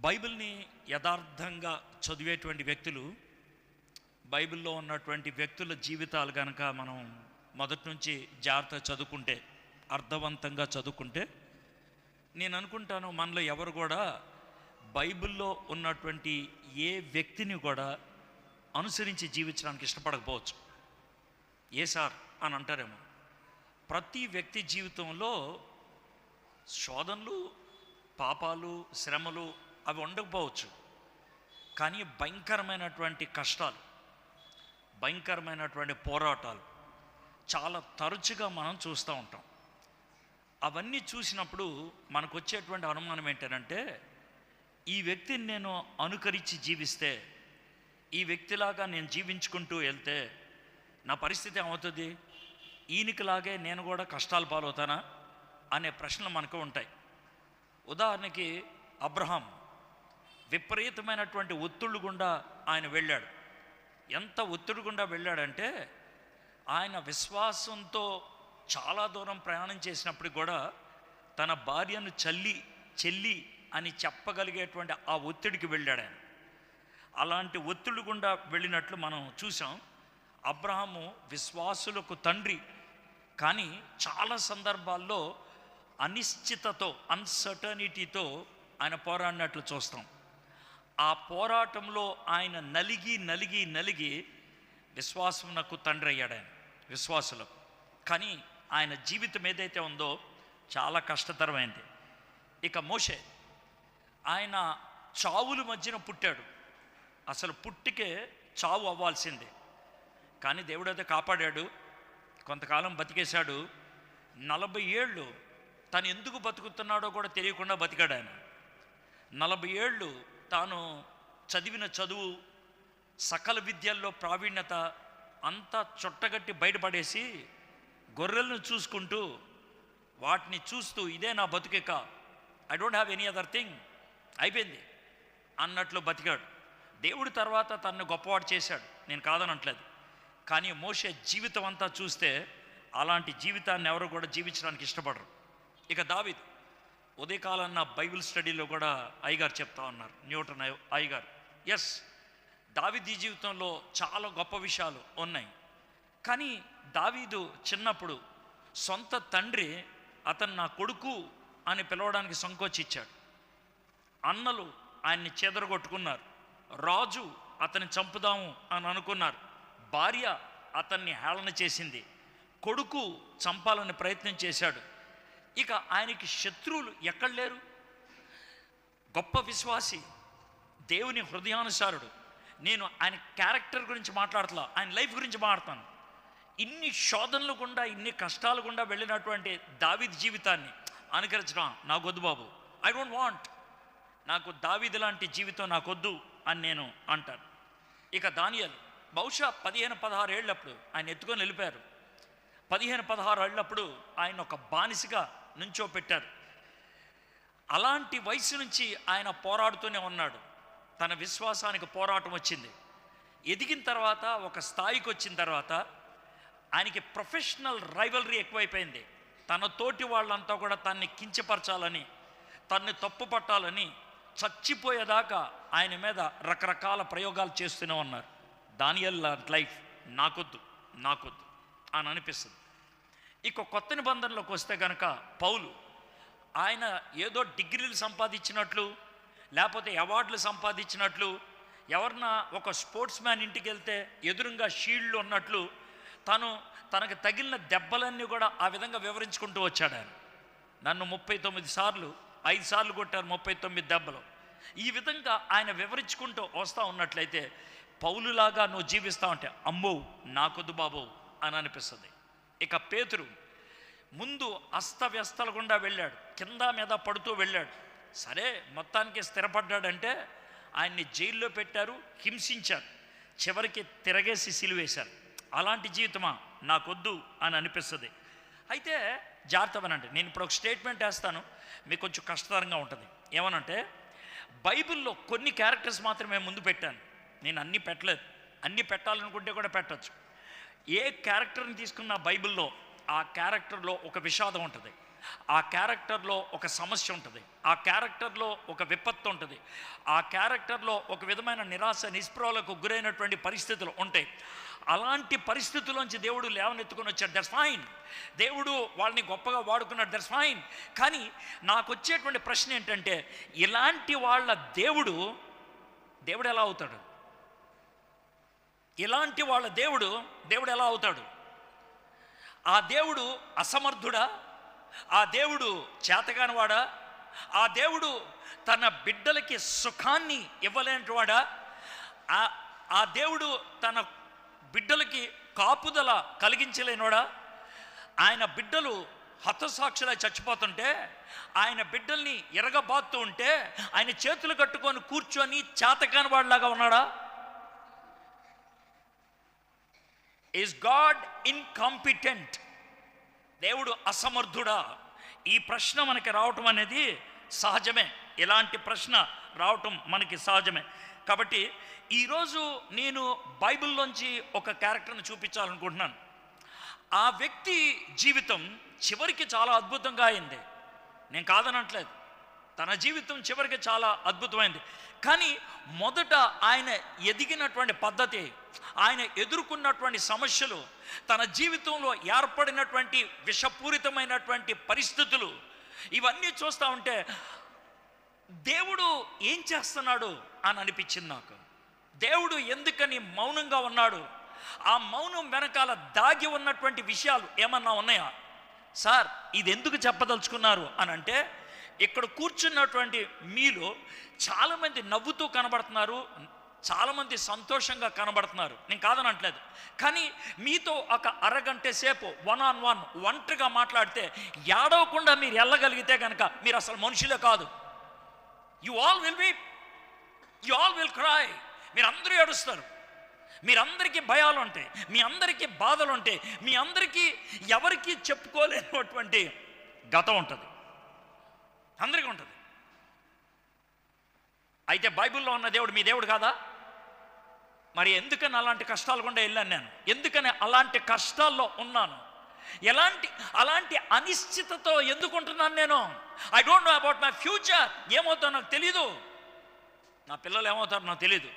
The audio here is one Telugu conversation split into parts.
బైబిల్ని యథార్థంగా చదివేటువంటి వ్యక్తులు, బైబిల్లో ఉన్నటువంటి వ్యక్తుల జీవితాలు కనుక మనం మొదటి నుంచి జాగ్రత్తగా చదువుకుంటే, అర్థవంతంగా చదువుకుంటే, నేను అనుకుంటాను మనలో ఎవరు కూడా బైబిల్లో ఉన్నటువంటి ఏ వ్యక్తిని కూడా అనుసరించి జీవించడానికి ఇష్టపడకపోవచ్చు. ఏ సార్ అని అంటారేమో. ప్రతి వ్యక్తి జీవితంలో శోధనలు, పాపాలు, శ్రమలు అవి ఉండకపోవచ్చు, కానీ భయంకరమైనటువంటి కష్టాలు, భయంకరమైనటువంటి పోరాటాలు చాలా తరచుగా మనం చూస్తూ ఉంటాం. అవన్నీ చూసినప్పుడు మనకు వచ్చేటువంటి అనుమానం ఏంటంటే, ఈ వ్యక్తిని నేను అనుకరించి జీవిస్తే, ఈ వ్యక్తిలాగా నేను జీవించుకుంటూ వెళ్తే నా పరిస్థితి ఏమవుతుంది? ఈయనకిలాగే నేను కూడా కష్టాలు పాలవుతానా అనే ప్రశ్నలు మనకు ఉంటాయి. ఉదాహరణకి అబ్రహాం విపరీతమైనటువంటి ఒత్తిళ్ళు గుండా ఆయన వెళ్ళాడు. ఎంత ఒత్తిడి గుండా వెళ్ళాడంటే, ఆయన విశ్వాసంతో చాలా దూరం ప్రయాణం చేసినప్పుడు కూడా తన భార్యను చెల్లి అని చెప్పగలిగేటువంటి ఆ ఒత్తిడికి వెళ్ళాడు ఆయన. అలాంటి ఒత్తిడి గుండా వెళ్ళినట్లు మనం చూసాం. అబ్రహాము విశ్వాసులకు తండ్రి, కానీ చాలా సందర్భాల్లో అనిశ్చితతో, అన్సర్టనిటీతో ఆయన పోరాడినట్లు చూస్తాం. ఆ పోరాటంలో ఆయన నలిగి విశ్వాసమునకు తండ్రి అయ్యాడు ఆయన, విశ్వాసులకు. కానీ ఆయన జీవితం ఏదైతే ఉందో చాలా కష్టతరమైంది. ఇక మోషే, ఆయన చావుల మధ్యన పుట్టాడు. అసలు పుట్టికే చావు అవ్వాల్సిందే, కానీ దేవుడైతే కాపాడాడు. కొంతకాలం బతికేశాడు. 40 ఏళ్ళు తను ఎందుకు బతుకుతున్నాడో కూడా తెలియకుండా బతికాడు ఆయన. 40 ఏళ్ళు తాను చదివిన చదువు, సకల విద్యల్లో ప్రావీణ్యత అంతా చుట్టగట్టి బయటపడేసి గొర్రెలను చూసుకుంటూ, వాటిని చూస్తూ ఇదే నా బతుకిక, I don't have any other thing, అయిపోయింది అన్నట్లు బతికాడు. దేవుడి తర్వాత తనను గొప్పవాడు చేశాడు, నేను కాదనట్లేదు. కానీ మోషే జీవితం అంతా చూస్తే అలాంటి జీవితాన్ని ఎవరు కూడా జీవించడానికి ఇష్టపడరు. ఇక దావీదు, ఉదయకాలం నా బైబిల్ స్టడీలో కూడా అయ్యగారు చెప్తా ఉన్నారు, న్యూటన్ అయ్యగారు. ఎస్, దావీదు జీవితంలో చాలా గొప్ప విషయాలు ఉన్నాయి. కానీ దావీదు చిన్నప్పుడు సొంత తండ్రి అతను నా కొడుకు అని పిలవడానికి సంకోచించాడు. అన్నలు ఆయన్ని చెదరగొట్టుకున్నారు. రాజు అతన్ని చంపుదాము అని అనుకున్నారు. భార్య అతన్ని హేళన చేసింది. కొడుకు చంపాలని ప్రయత్నం చేశాడు. ఇక ఆయనకి శత్రువులు ఎక్కడ లేరు. గొప్ప విశ్వాసి, దేవుని హృదయానుసారుడు. నేను ఆయన క్యారెక్టర్ గురించి మాట్లాడతా, ఆయన లైఫ్ గురించి మాట్లాడతాను. ఇన్ని శోధనలు గుండా, ఇన్ని కష్టాలు గుండా వెళ్ళినటువంటి దావీదు జీవితాన్ని అనుకరించడం నాకొద్దు బాబు, ఐ డోంట్ వాంట్, నాకు దావీదు లాంటి జీవితం నాకొద్దు అని నేను అంటాను. ఇక దానియేలు, బహుశా 15-16 ఏళ్ళప్పుడు ఆయన ఎత్తుకొని వెళ్ళిపోయారు. 15-16 ఏళ్ళప్పుడు ఆయన ఒక బానిసగా నుంచో పెట్టారు. అలాంటి వయసు నుంచి ఆయన పోరాడుతూనే ఉన్నాడు. తన విశ్వాసానికి పోరాటం వచ్చింది. ఎదిగిన తర్వాత, ఒక స్థాయికి వచ్చిన తర్వాత ఆయనకి ప్రొఫెషనల్ రైవలరీ ఎక్కువైపోయింది. తన తోటి వాళ్ళంతా కూడా తన్ని కించపరచాలని, తన్ని తప్పు పట్టాలని చచ్చిపోయేదాకా ఆయన మీద రకరకాల ప్రయోగాలు చేస్తూనే ఉన్నారు. దానియేలు లైఫ్ నాకొద్దు అని అనిపిస్తుంది. ఇక కొత్త నిబంధనలోకి వస్తే కనుక పౌలు, ఆయన ఏదో డిగ్రీలు సంపాదించినట్లు, లేకపోతే అవార్డులు సంపాదించినట్లు, ఎవరన్నా ఒక స్పోర్ట్స్ మ్యాన్ ఇంటికి వెళ్తే ఎదురుగా షీల్డ్లు ఉన్నట్లు తనకు తగిలిన దెబ్బలన్నీ కూడా ఆ విధంగా వివరించుకుంటూ వచ్చాడు ఆయన. నన్ను 39 సార్లు 5 సార్లు కొట్టారు, 39 దెబ్బలు. ఈ విధంగా ఆయన వివరించుకుంటూ వస్తూ ఉన్నట్లయితే, పౌలులాగా నువ్వు జీవిస్తూ ఉంటే అమ్మో నాకొద్దు బాబు అని అనిపిస్తుంది. ఇక పేతురు, ముందు అస్తవ్యస్తల గుండా వెళ్ళాడు, కింద మీద పడుతూ వెళ్ళాడు. సరే, మొత్తానికి స్థిరపడ్డాడంటే ఆయన్ని జైల్లో పెట్టారు, హింసించారు, చివరికి తిరగేసి సిలువేశారు. అలాంటి జీవితమా నాకొద్దు అని అనిపిస్తుంది. అయితే జాగ్రత్తమనండి, నేను ఇప్పుడు ఒక స్టేట్మెంట్ వేస్తాను, మీకు కొంచెం కష్టతరంగా ఉంటుంది. ఏమనంటే, బైబిల్లో కొన్ని క్యారెక్టర్స్ మాత్రమే ముందు పెట్టాను, నేను అన్నీ పెట్టలేదు. అన్నీ పెట్టాలనుకుంటే కూడా పెట్టచ్చు. ఏ క్యారెక్టర్ని తీసుకున్న బైబిల్లో ఆ క్యారెక్టర్లో ఒక విషాదం ఉంటుంది. ఆ క్యారెక్టర్లో ఒక సమస్య ఉంటుంది, ఆ క్యారెక్టర్లో ఒక విపత్తు ఉంటుంది, ఆ క్యారెక్టర్లో ఒక విధమైన నిరాశ నిస్పృహలకు గురైనటువంటి పరిస్థితులు ఉంటాయి. అలాంటి పరిస్థితుల్లోంచి దేవుడు లేవనెత్తుకొని వచ్చాడు. That's fine. దేవుడు వాళ్ళని గొప్పగా వాడుకున్నాడు. That's fine. కానీ నాకు వచ్చేటువంటి ప్రశ్న ఏంటంటే, ఇలాంటి వాళ్ళ దేవుడు ఎలా అవుతాడు? ఇలాంటి వాళ్ళ దేవుడు ఎలా అవుతాడు? ఆ దేవుడు అసమర్థుడా? ఆ దేవుడు చేతగానివాడా? ఆ దేవుడు తన బిడ్డలకి సుఖాన్ని ఇవ్వలేనివాడా? ఆ దేవుడు తన బిడ్డలకి కాపుదల కలిగించలేనివాడా? ఆయన బిడ్డలు హతసాక్షులై చచ్చిపోతుంటే, ఆయన బిడ్డల్ని ఎరగబాత్తూ ఉంటే ఆయన చేతులు కట్టుకొని కూర్చొని చేతకాని వాడిలాగా ఉన్నాడా? Is God incompetent? దేవుడు అసమర్థుడా? ఈ ప్రశ్న మనకి రావటం అనేది సహజమే. ఇలాంటి ప్రశ్న రావటం మనకి సహజమే. కాబట్టి ఈరోజు నేను బైబిల్లోంచి ఒక క్యారెక్టర్ని చూపించాలనుకుంటున్నాను. ఆ వ్యక్తి జీవితం చివరికి చాలా అద్భుతంగా అయింది, నేను కాదనట్లేదు. తన జీవితం చివరికి చాలా అద్భుతమైంది. కానీ మొదట ఆయన ఎదిగినటువంటి పద్ధతి, ఆయన ఎదుర్కొన్నటువంటి సమస్యలు, తన జీవితంలో ఏర్పడినటువంటి విషపూరితమైనటువంటి పరిస్థితులు, ఇవన్నీ చూస్తూ ఉంటే దేవుడు ఏం చేస్తున్నాడు అని అనిపించింది నాకు. దేవుడు ఎందుకని మౌనంగా ఉన్నాడు? ఆ మౌనం వెనకాల దాగి ఉన్నటువంటి విషయాలు ఏమన్నా ఉన్నాయా? సార్, ఇది ఎందుకు చెప్పదలుచుకున్నారు అని అంటే, ఇక్కడ కూర్చున్నటువంటి మీలో చాలామంది నవ్వుతూ కనబడుతున్నారు, చాలామంది సంతోషంగా కనబడుతున్నారు, నేను కాదనట్లేదు. కానీ మీతో ఒక అరగంట సేపు 1-on-1 ఒంటరిగా మాట్లాడితే ఏడవకుండా మీరు వెళ్ళగలిగితే కనుక మీరు అసలు మనుషులే కాదు. You all will cry. మీరందరూ ఏడుస్తారు, మీరందరికీ భయాలు ఉంటాయి, మీ అందరికీ బాధలు ఉంటాయి, మీ అందరికీ ఎవరికి చెప్పుకోలేనటువంటి గతం ఉంటుంది, అందరికీ ఉంటుంది. అయితే బైబిల్లో ఉన్న దేవుడు మీ దేవుడు కాదా? మరి ఎందుకని అలాంటి కష్టాలు గుండా వెళ్ళాను నేను? ఎందుకని అలాంటి కష్టాల్లో ఉన్నాను? అలాంటి అనిశ్చితతో ఎందుకుంటున్నాను నేను? I don't know about my future. ఏమవుతారో నాకు తెలీదు, నా పిల్లలు ఏమవుతారో నాకు తెలీదు,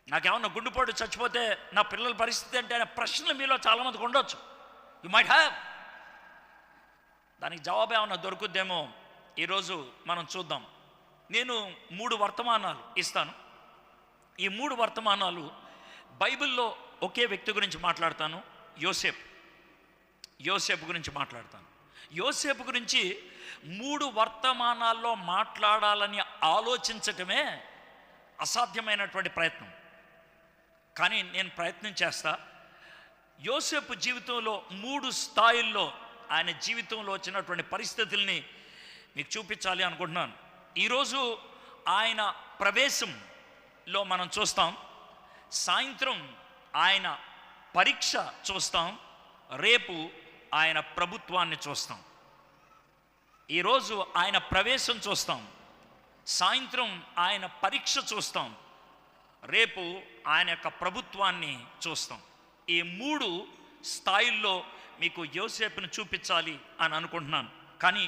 నాకేమన్నా గుండెపోటు చచ్చిపోతే నా పిల్లల పరిస్థితి అంటే అనే ప్రశ్నలు మీలో చాలామందికి ఉండొచ్చు. You might have. దానికి జవాబు ఏమన్నా దొరుకుద్దేమో ఈరోజు మనం చూద్దాం. నేను 3 వర్తమానాలు ఇస్తాను. ఈ 3 వర్తమానాలు బైబిల్లో ఒకే వ్యక్తి గురించి మాట్లాడతాను. యోసేపు గురించి మాట్లాడతాను. యోసేపు గురించి 3 వర్తమానాల్లో మాట్లాడాలని ఆలోచించటమే అసాధ్యమైనటువంటి ప్రయత్నం. కానీ నేను ప్రయత్నం చేస్తా. యోసేపు జీవితంలో 3 స్థాయిల్లో ఆయన జీవితంలో వచ్చినటువంటి పరిస్థితుల్ని మీకు చూపించాలి అనుకుంటున్నాను. ఈరోజు ఆయన ప్రవేశంలో మనం చూస్తాం, సాయంత్రం ఆయన పరీక్ష చూస్తాం, రేపు ఆయన ప్రభుత్వాన్ని చూస్తాం. ఈరోజు ఆయన ప్రవేశం చూస్తాం, సాయంత్రం ఆయన పరీక్ష చూస్తాం, రేపు ఆయన యొక్క ప్రభుత్వాన్ని చూస్తాం. ఈ 3 స్థాయిల్లో మీకు యోసేపును చూపించాలి అని అనుకుంటున్నాను. కానీ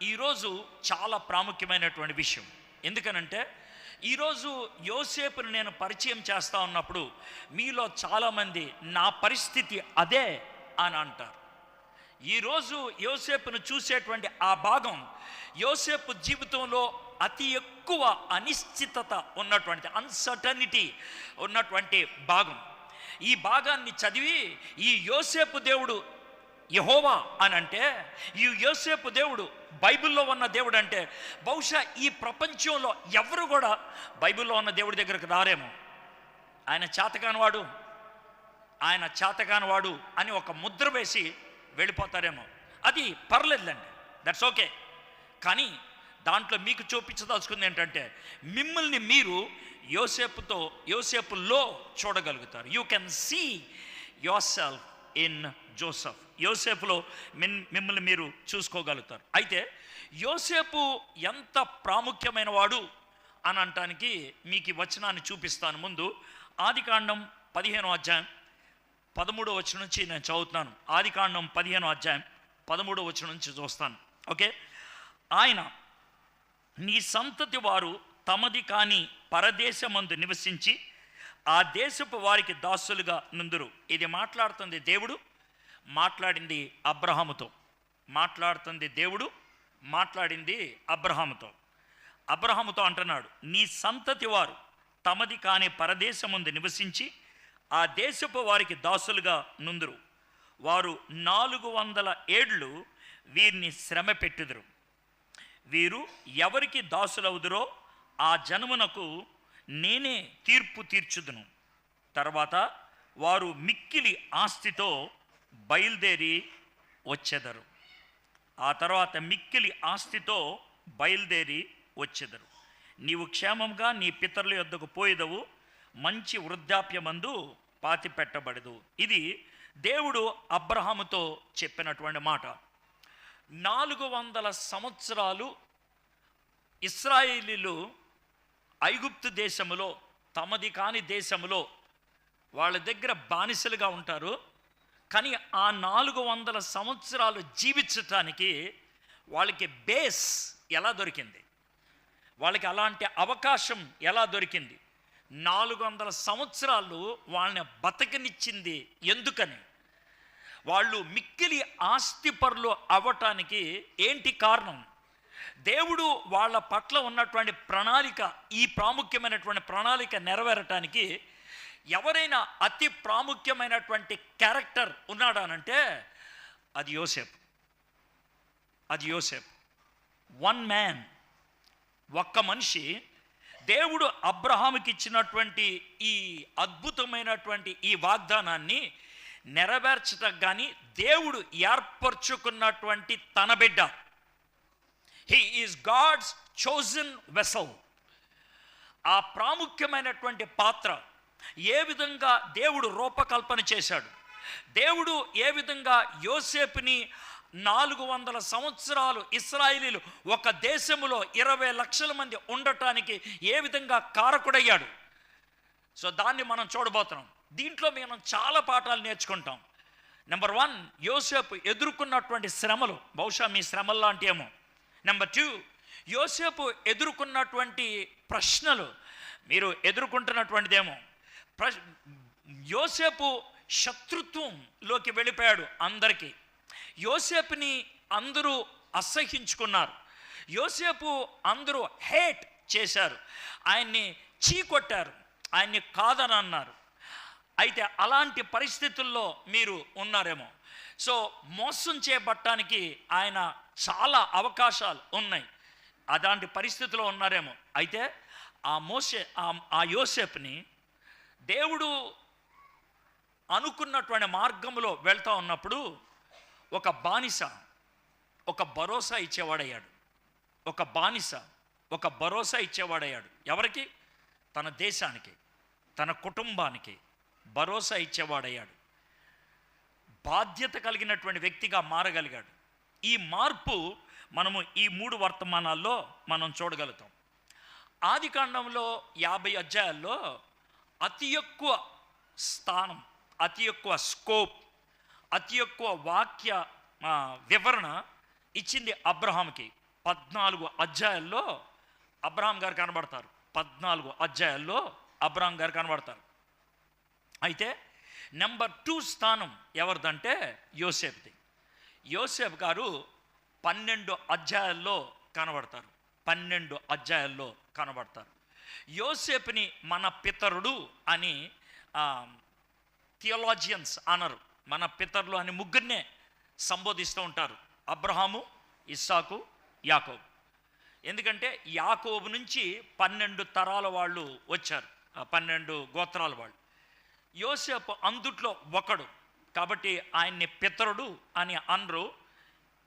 ఈరోజు చాలా ప్రాముఖ్యమైనటువంటి విషయం. ఎందుకనంటే ఈరోజు యోసేపును నేను పరిచయం చేస్తూ ఉన్నప్పుడు మీలో చాలామంది నా పరిస్థితి అదే అని అంటారు. ఈరోజు యోసేపును చూసేటువంటి ఆ భాగం యోసేపు జీవితంలో అతి ఎక్కువ అనిశ్చితత ఉన్నటువంటి, అన్సర్టనిటీ ఉన్నటువంటి భాగం. ఈ భాగాన్ని చదివి ఈ యోసేపు దేవుడు యెహోవా అని అంటే, ఈ యోసేపు దేవుడు బైబిల్లో ఉన్న దేవుడు అంటే, బహుశా ఈ ప్రపంచంలో ఎవరు కూడా బైబిల్లో ఉన్న దేవుడి దగ్గరకు రారేమో. ఆయన చేతకానివాడు అని ఒక ముద్ర వేసి వెళ్ళిపోతారేమో. అది పర్లేదులేండి, దట్స్ ఓకే. కానీ దాంట్లో మీకు చూపించదలుచుకుంది ఏంటంటే, మిమ్మల్ని మీరు యోసేపులో చూడగలుగుతారు. You can see yourself in Joseph. యోసేపులో మిమ్మల్ని మీరు చూసుకోగలుగుతారు. అయితే యోసేపు ఎంత ప్రాముఖ్యమైన వాడు అని అనటానికి మీకు ఈ వచనాన్ని చూపిస్తాను. ముందు ఆదికాండం 15వ అధ్యాయం 13వ వచనం నుంచి నేను చదువుతున్నాను. ఆదికాండం 15వ అధ్యాయం 13వ వచనం నుంచి చూస్తాను. ఓకే, ఆయన నీ సంతతి వారు తమది కాని పరదేశమందు నివసించి ఆ దేశపు వారికి దాసులుగా నుందురు. ఇది మాట్లాడుతుంది దేవుడు, మాట్లాడింది అబ్రహాముతో. అబ్రహాముతో అంటున్నాడు, నీ సంతతి వారు తమది కాని పరదేశమందు నివసించి ఆ దేశపు వారికి దాసులుగా నుందురు. వారు 400 ఏళ్ళు వీరిని శ్రమ పెట్టుదురు. వీరు ఎవరికి దాసులవుదురో ఆ జనమునకు నేనే తీర్పు తీర్చుదును. తర్వాత వారు మిక్కిలి ఆస్తితో బయలుదేరి వచ్చెదరు. నీవు క్షేమంగా నీ పితరుల యొద్దకు పోయేదవు, మంచి వృద్ధాప్యమందు పాతి పెట్టబడదు. ఇది దేవుడు అబ్రహాముతో చెప్పినటువంటి మాట. 400 సంవత్సరాలు ఇశ్రాయేలీలు ఐగుప్తు దేశములో, తమది కాని దేశములో వాళ్ళ దగ్గర బానిసలుగా ఉంటారు. కానీ ఆ 400 సంవత్సరాలు జీవించటానికి వాళ్ళకి బేస్ ఎలా దొరికింది, వాళ్ళకి అలాంటి అవకాశం ఎలా దొరికింది, 400 సంవత్సరాలు వాళ్ళని బతకనిచ్చింది ఎందుకని, వాళ్ళు మిక్కిలి ఆస్తిపరులు అవ్వటానికి ఏంటి కారణం? దేవుడు వాళ్ళ పట్ల ఉన్నటువంటి ప్రణాళిక, ఈ ప్రాముఖ్యమైనటువంటి ప్రణాళిక నెరవేరటానికి ఎవరైనా అతి ప్రాముఖ్యమైనటువంటి క్యారెక్టర్ ఉన్నాడానంటే అది యోసేపు. వన్ మ్యాన్, ఒక్క మనిషి దేవుడు అబ్రహాముకి ఇచ్చినటువంటి ఈ అద్భుతమైనటువంటి ఈ వాగ్దానాన్ని నెరవేర్చటం కానీ దేవుడు ఏర్పరచుకున్నటువంటి తన బిడ్డ. He is God's chosen vessel. ఆ ప్రాముఖ్యమైనటువంటి పాత్ర ఏ విధంగా దేవుడు రూపకల్పన చేశాడు, దేవుడు ఏ విధంగా యోసేపుని 400 సంవత్సరాలు ఇశ్రాయేలీలు ఒక దేశములో 20 లక్షల మంది ఉండటానికి ఏ విధంగా కారకుడయ్యాడు. సో దాన్ని మనం చూడబోతున్నాం. దీంట్లో మనం చాలా పాఠాలు నేర్చుకుంటాం. నెంబర్ 1, యోసేపు ఎదుర్కొన్నటువంటి శ్రమలు, బహుశా మీ శ్రమలు లాంటి ఏమో. నెంబర్ 2, యోసేపు ఎదుర్కొన్నటువంటి ప్రశ్నలు మీరు ఎదుర్కొంటున్నటువంటిదేమో. యోసేపు శత్రుత్వంలోకి వెళ్ళిపోయాడు అందరికీ. యోసేపుని అందరూ అసహ్యించుకున్నారు. యోసేపు అందరూ హేట్ చేశారు, ఆయన్ని చీకొట్టారు, ఆయన్ని కాదని అన్నారు. అయితే అలాంటి పరిస్థితుల్లో మీరు ఉన్నారేమో. సో మోసం చేయబట్టానికి ఆయన చాలా అవకాశాలు ఉన్నాయి, అలాంటి పరిస్థితుల్లో ఉన్నారేమో. అయితే ఆ యోసేపుని దేవుడు అనుకున్నటువంటి మార్గంలో వెళ్తూ ఉన్నప్పుడు ఒక బానిస ఒక భరోసా ఇచ్చేవాడయ్యాడు. ఎవరికి? తన దేశానికి, తన కుటుంబానికి భరోసా ఇచ్చేవాడయ్యాడు. బాధ్యత కలిగినటువంటి వ్యక్తిగా మారగలిగాడు. ఈ మార్పు మనము ఈ 3 వర్తమానాల్లో మనం చూడగలుగుతాం. ఆదికాండంలో 50 అధ్యాయాల్లో అతి ఎక్కువ స్థానం, అతి ఎక్కువ స్కోప్, అతి ఎక్కువ వాక్య వివరణ ఇచ్చింది అబ్రహాంకి. 14 అధ్యాయాల్లో అబ్రహాం గారు కనబడతారు. 14 అధ్యాయాల్లో అబ్రహాం గారు కనబడతారు. అయితే నెంబర్ 2 స్థానం ఎవరిదంటే యోసేపుది. యోసేపు గారు 12 అధ్యాయాల్లో కనబడతారు. 12 అధ్యాయాల్లో కనబడతారు. యోసేపుని మన పితరుడు అని థియోలాజియన్స్ అనరు. మన పితరులు అని ముగ్గురినే సంబోధిస్తూ ఉంటారు, అబ్రహాము, ఇస్సాకు, యాకోబు. ఎందుకంటే యాకోబు నుంచి 12 తరాల వాళ్ళు వచ్చారు, 12 గోత్రాల వాళ్ళు. యోసేపు అందుట్లో ఒకడు కాబట్టి ఆయన్ని పితరుడు అని అనరు.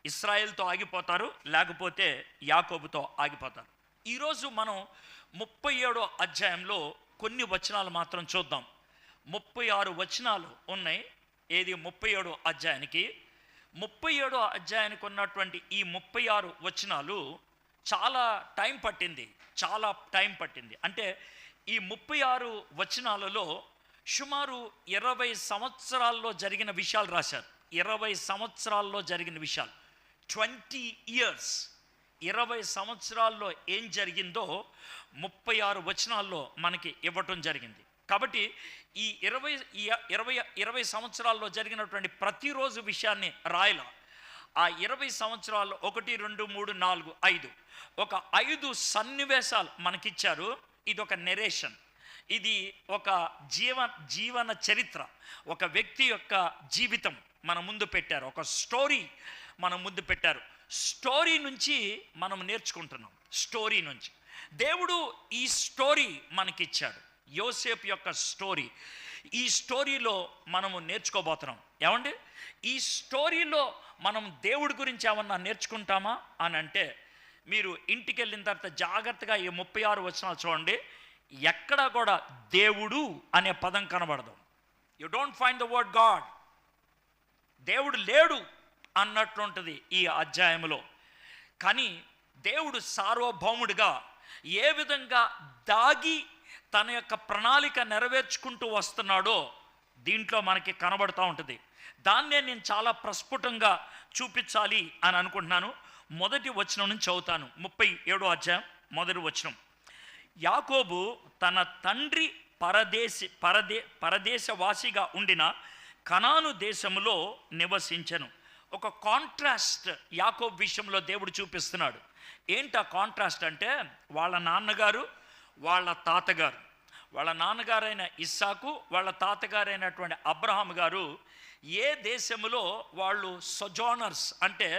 ఇశ్రాయేల్తో ఆగిపోతారు, లేకపోతే యాకోబుతో ఆగిపోతారు. ఈరోజు మనం 37వ అధ్యాయంలో కొన్ని వచనాలు మాత్రం చూద్దాం. 36 వచనాలు ఉన్నాయి. ఏది 37వ అధ్యాయానికి? 37వ అధ్యాయానికి ఉన్నటువంటి ఈ 36 వచనాలు చాలా టైం పట్టింది. అంటే ఈ 36 వచనాలలో సుమారు 20 సంవత్సరాల్లో జరిగిన విషయాలు రాశారు. 20 సంవత్సరాల్లో జరిగిన విషయాలు. 20 years, 20 సంవత్సరాల్లో ఏం జరిగిందో 36 వచనాల్లో మనకి ఇవ్వటం జరిగింది. కాబట్టి ఈ 20 సంవత్సరాల్లో జరిగినటువంటి ప్రతిరోజు విషయాన్ని రాయలా. ఆ 20 సంవత్సరాల్లో 1, 2, 3, 4, 5 ఒక 5 సన్నివేశాలు మనకిచ్చారు. ఇది ఒక నెరేషన్, ఇది ఒక జీవన చరిత్ర, ఒక వ్యక్తి యొక్క జీవితం మన ముందు పెట్టారు, ఒక స్టోరీ మన ముందు పెట్టారు. స్టోరీ నుంచి మనం నేర్చుకుంటున్నాం. స్టోరీ నుంచి దేవుడు ఈ స్టోరీ మనకిచ్చాడు, యోసేపు యొక్క స్టోరీ. ఈ స్టోరీలో మనము నేర్చుకోబోతున్నాం. ఏమండి, ఈ స్టోరీలో మనం దేవుడి గురించి ఏమన్నా నేర్చుకుంటామా అని అంటే, మీరు ఇంటికి వెళ్ళిన తర్వాత జాగ్రత్తగా ఈ 36 వచనాలు చూడండి. ఎక్కడా కూడా దేవుడు అనే పదం కనబడదు. You don't find the word God. దేవుడు లేడు అన్నట్లుంటుంది ఈ అధ్యాయంలో. కానీ దేవుడు సార్వభౌముడిగా ఏ విధంగా దాగి తన యొక్క ప్రణాళిక నెరవేర్చుకుంటూ వస్తున్నాడో దీంట్లో మనకి కనబడుతూ ఉంటుంది. దాన్నే నేను చాలా ప్రస్ఫుటంగా చూపించాలి అని అనుకుంటున్నాను. మొదటి వచనం నుంచి చదువుతాను. 37వ అధ్యాయం మొదటి వచనం. యాకోబు తన తండ్రి పరదేశవాసిగా ఉండిన కనాను దేశములో నివసించెను. ఒక కాంట్రాస్ట్ యాకోబు విషయంలో దేవుడు చూపిస్తున్నాడు. ఏంటి ఆ కాంట్రాస్ట్ అంటే, వాళ్ళ నాన్నగారు, వాళ్ళ తాతగారు, వాళ్ళ నాన్నగారైన ఇస్సాకు, వాళ్ళ తాతగారైనటువంటి అబ్రహాం గారు ఏ దేశములో వాళ్ళు సొజోనర్స్ అంటే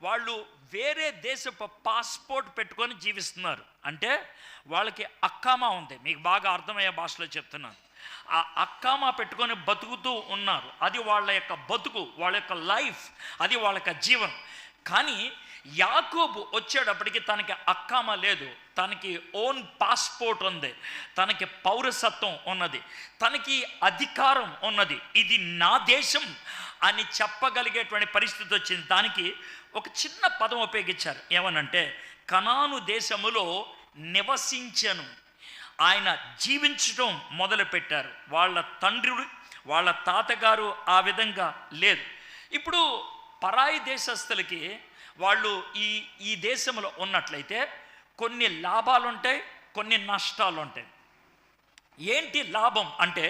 వాళ్ళు వేరే దేశపు పాస్పోర్ట్ పెట్టుకొని జీవిస్తున్నారు. అంటే వాళ్ళకి అక్కామా ఉంది. మీకు బాగా అర్థమయ్యే భాషలో చెప్తున్నాను. ఆ అక్కామా పెట్టుకొని బతుకుతూ ఉన్నారు. అది వాళ్ళ యొక్క బతుకు, వాళ్ళ యొక్క లైఫ్, అది వాళ్ళ యొక్క జీవనం. కానీ యాకోబు వచ్చేటప్పటికి తనకి అక్కామా లేదు, తనకి ఓన్ పాస్పోర్ట్ ఉంది, తనకి పౌరసత్వం ఉన్నది, తనకి అధికారం ఉన్నది. ఇది నా దేశం అని చెప్పగలిగేటువంటి పరిస్థితి వచ్చింది. దానికి ఒక చిన్న పదం ఉపయోగించారు. ఏమనంటే, కనాను దేశములో నివసించను. ఆయన జీవించడం మొదలుపెట్టారు. వాళ్ళ తండ్రి, వాళ్ళ తాతగారు ఆ విధంగా లేదు. ఇప్పుడు పరాయి దేశస్తులకి వాళ్ళు ఈ దేశంలో ఉన్నట్లయితే కొన్ని లాభాలు ఉంటాయి, కొన్ని నష్టాలు ఉంటాయి. ఏంటి లాభం అంటే,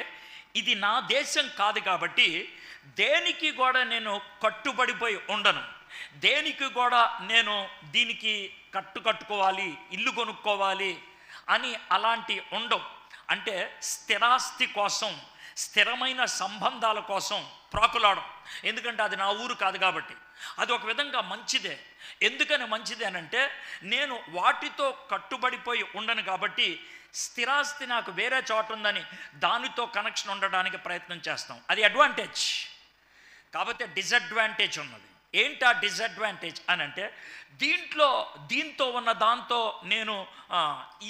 ఇది నా దేశం కాదు కాబట్టి దేనికి కూడా నేను కట్టుబడిపోయి ఉండను, దేనికి కూడా నేను దీనికి కట్టుకోవాలి, ఇల్లు కొనుక్కోవాలి అని అలాంటి ఉండవు. అంటే స్థిరాస్తి కోసం, స్థిరమైన సంబంధాల కోసం ప్రాకులాడం. ఎందుకంటే అది నా ఊరు కాదు కాబట్టి. అది ఒక విధంగా మంచిదే. ఎందుకని మంచిది అని అంటే, నేను వాటితో కట్టుబడిపోయి ఉండను కాబట్టి స్థిరాస్తి నాకు వేరే చోట ఉందని దానితో కనెక్షన్ ఉండడానికి ప్రయత్నం చేస్తాం. అది అడ్వాంటేజ్. కాబట్టి డిసడ్వాంటేజ్ ఉన్నది. ఏంటి ఆ డిసడ్వాంటేజ్ అని అంటే, దీంతో ఉన్న దాంతో నేను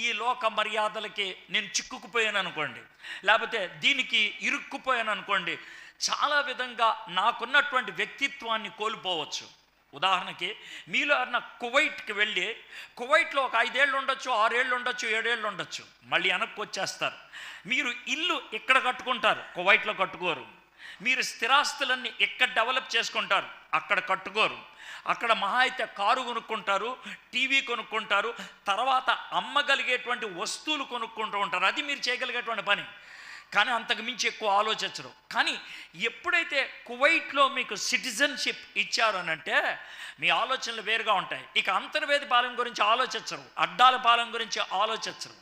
ఈ లోక మర్యాదలకి నేను చిక్కుకుపోయాను అనుకోండి, లేకపోతే దీనికి ఇరుక్కుపోయాను అనుకోండి, చాలా విధంగా నాకున్నటువంటి వ్యక్తిత్వాన్ని కోల్పోవచ్చు. ఉదాహరణకి, మీలో ఎవరన్నా కువైట్కి వెళ్ళి, కువైట్లో ఒక 5 ఏళ్ళు ఉండొచ్చు, 6 ఏళ్ళు ఉండొచ్చు, 7 ఏళ్ళు ఉండొచ్చు, మళ్ళీ వెనక్కి వచ్చేస్తారు. మీరు ఇల్లు ఇక్కడ కట్టుకుంటారు, కువైట్లో కట్టుకోరు. మీరు స్థిరాస్తులన్నీ ఎక్కడ డెవలప్ చేసుకుంటారు, అక్కడ కట్టుకోరు. అక్కడ మహా అయితే కారు కొనుక్కుంటారు, టీవీ కొనుక్కుంటారు, తర్వాత అమ్మగలిగేటువంటి వస్తువులు కొనుక్కుంటూ ఉంటారు. అది మీరు చేయగలిగేటువంటి పని. కానీ అంతకు మించి ఎక్కువ ఆలోచించరు. కానీ ఎప్పుడైతే కువైట్లో మీకు సిటిజన్షిప్ ఇచ్చారు అని అంటే మీ ఆలోచనలు వేరుగా ఉంటాయి. ఇక అంతర్వేది పాలన గురించి ఆలోచించరు, అడ్డాల పాలన గురించి ఆలోచించరు.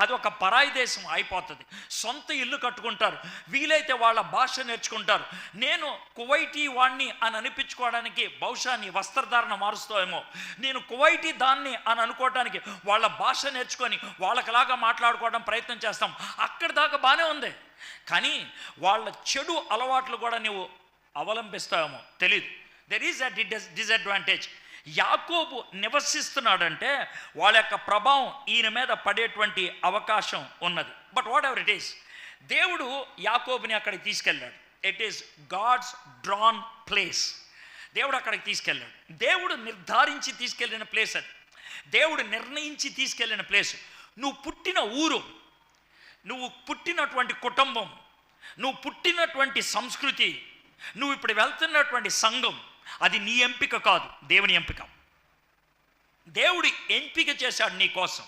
అది ఒక పరాయి దేశం అయిపోతుంది. సొంత ఇల్లు కట్టుకుంటారు, వీలైతే వాళ్ళ భాష నేర్చుకుంటారు. నేను కువైటీ వాణ్ణి అని అనిపించుకోవడానికి బహుశా నీ వస్త్రధారణ మారుస్తావేమో, నేను కువైటీ దాన్ని అని అనుకోవడానికి వాళ్ళ భాష నేర్చుకొని వాళ్ళకిలాగా మాట్లాడుకోవడం ప్రయత్నం చేస్తాం. అక్కడి దాకా బాగానే ఉంది. కానీ వాళ్ళ చెడు అలవాట్లు కూడా నువ్వు అవలంబిస్తావేమో తెలీదు. There is a disadvantage. యాకోబు నివసిస్తున్నాడంటే వాళ్ళ యొక్క ప్రభావం ఈయన మీద పడేటువంటి అవకాశం ఉన్నది. But whatever it is, దేవుడు యాకోబుని అక్కడికి తీసుకెళ్ళాడు. It is God's drawn place. దేవుడు అక్కడికి తీసుకెళ్ళాడు. దేవుడు నిర్ధారించి తీసుకెళ్ళిన ప్లేస్ అది. దేవుడు నిర్ణయించి తీసుకెళ్ళిన ప్లేస్. నువ్వు పుట్టిన ఊరు, నువ్వు పుట్టినటువంటి కుటుంబం, నువ్వు పుట్టినటువంటి సంస్కృతి, నువ్వు ఇప్పుడు వెళ్తున్నటువంటి సంఘం అది నీ ఎంపిక కాదు, దేవుని ఎంపిక. దేవుడు ఎంపిక చేశాడు నీ కోసం.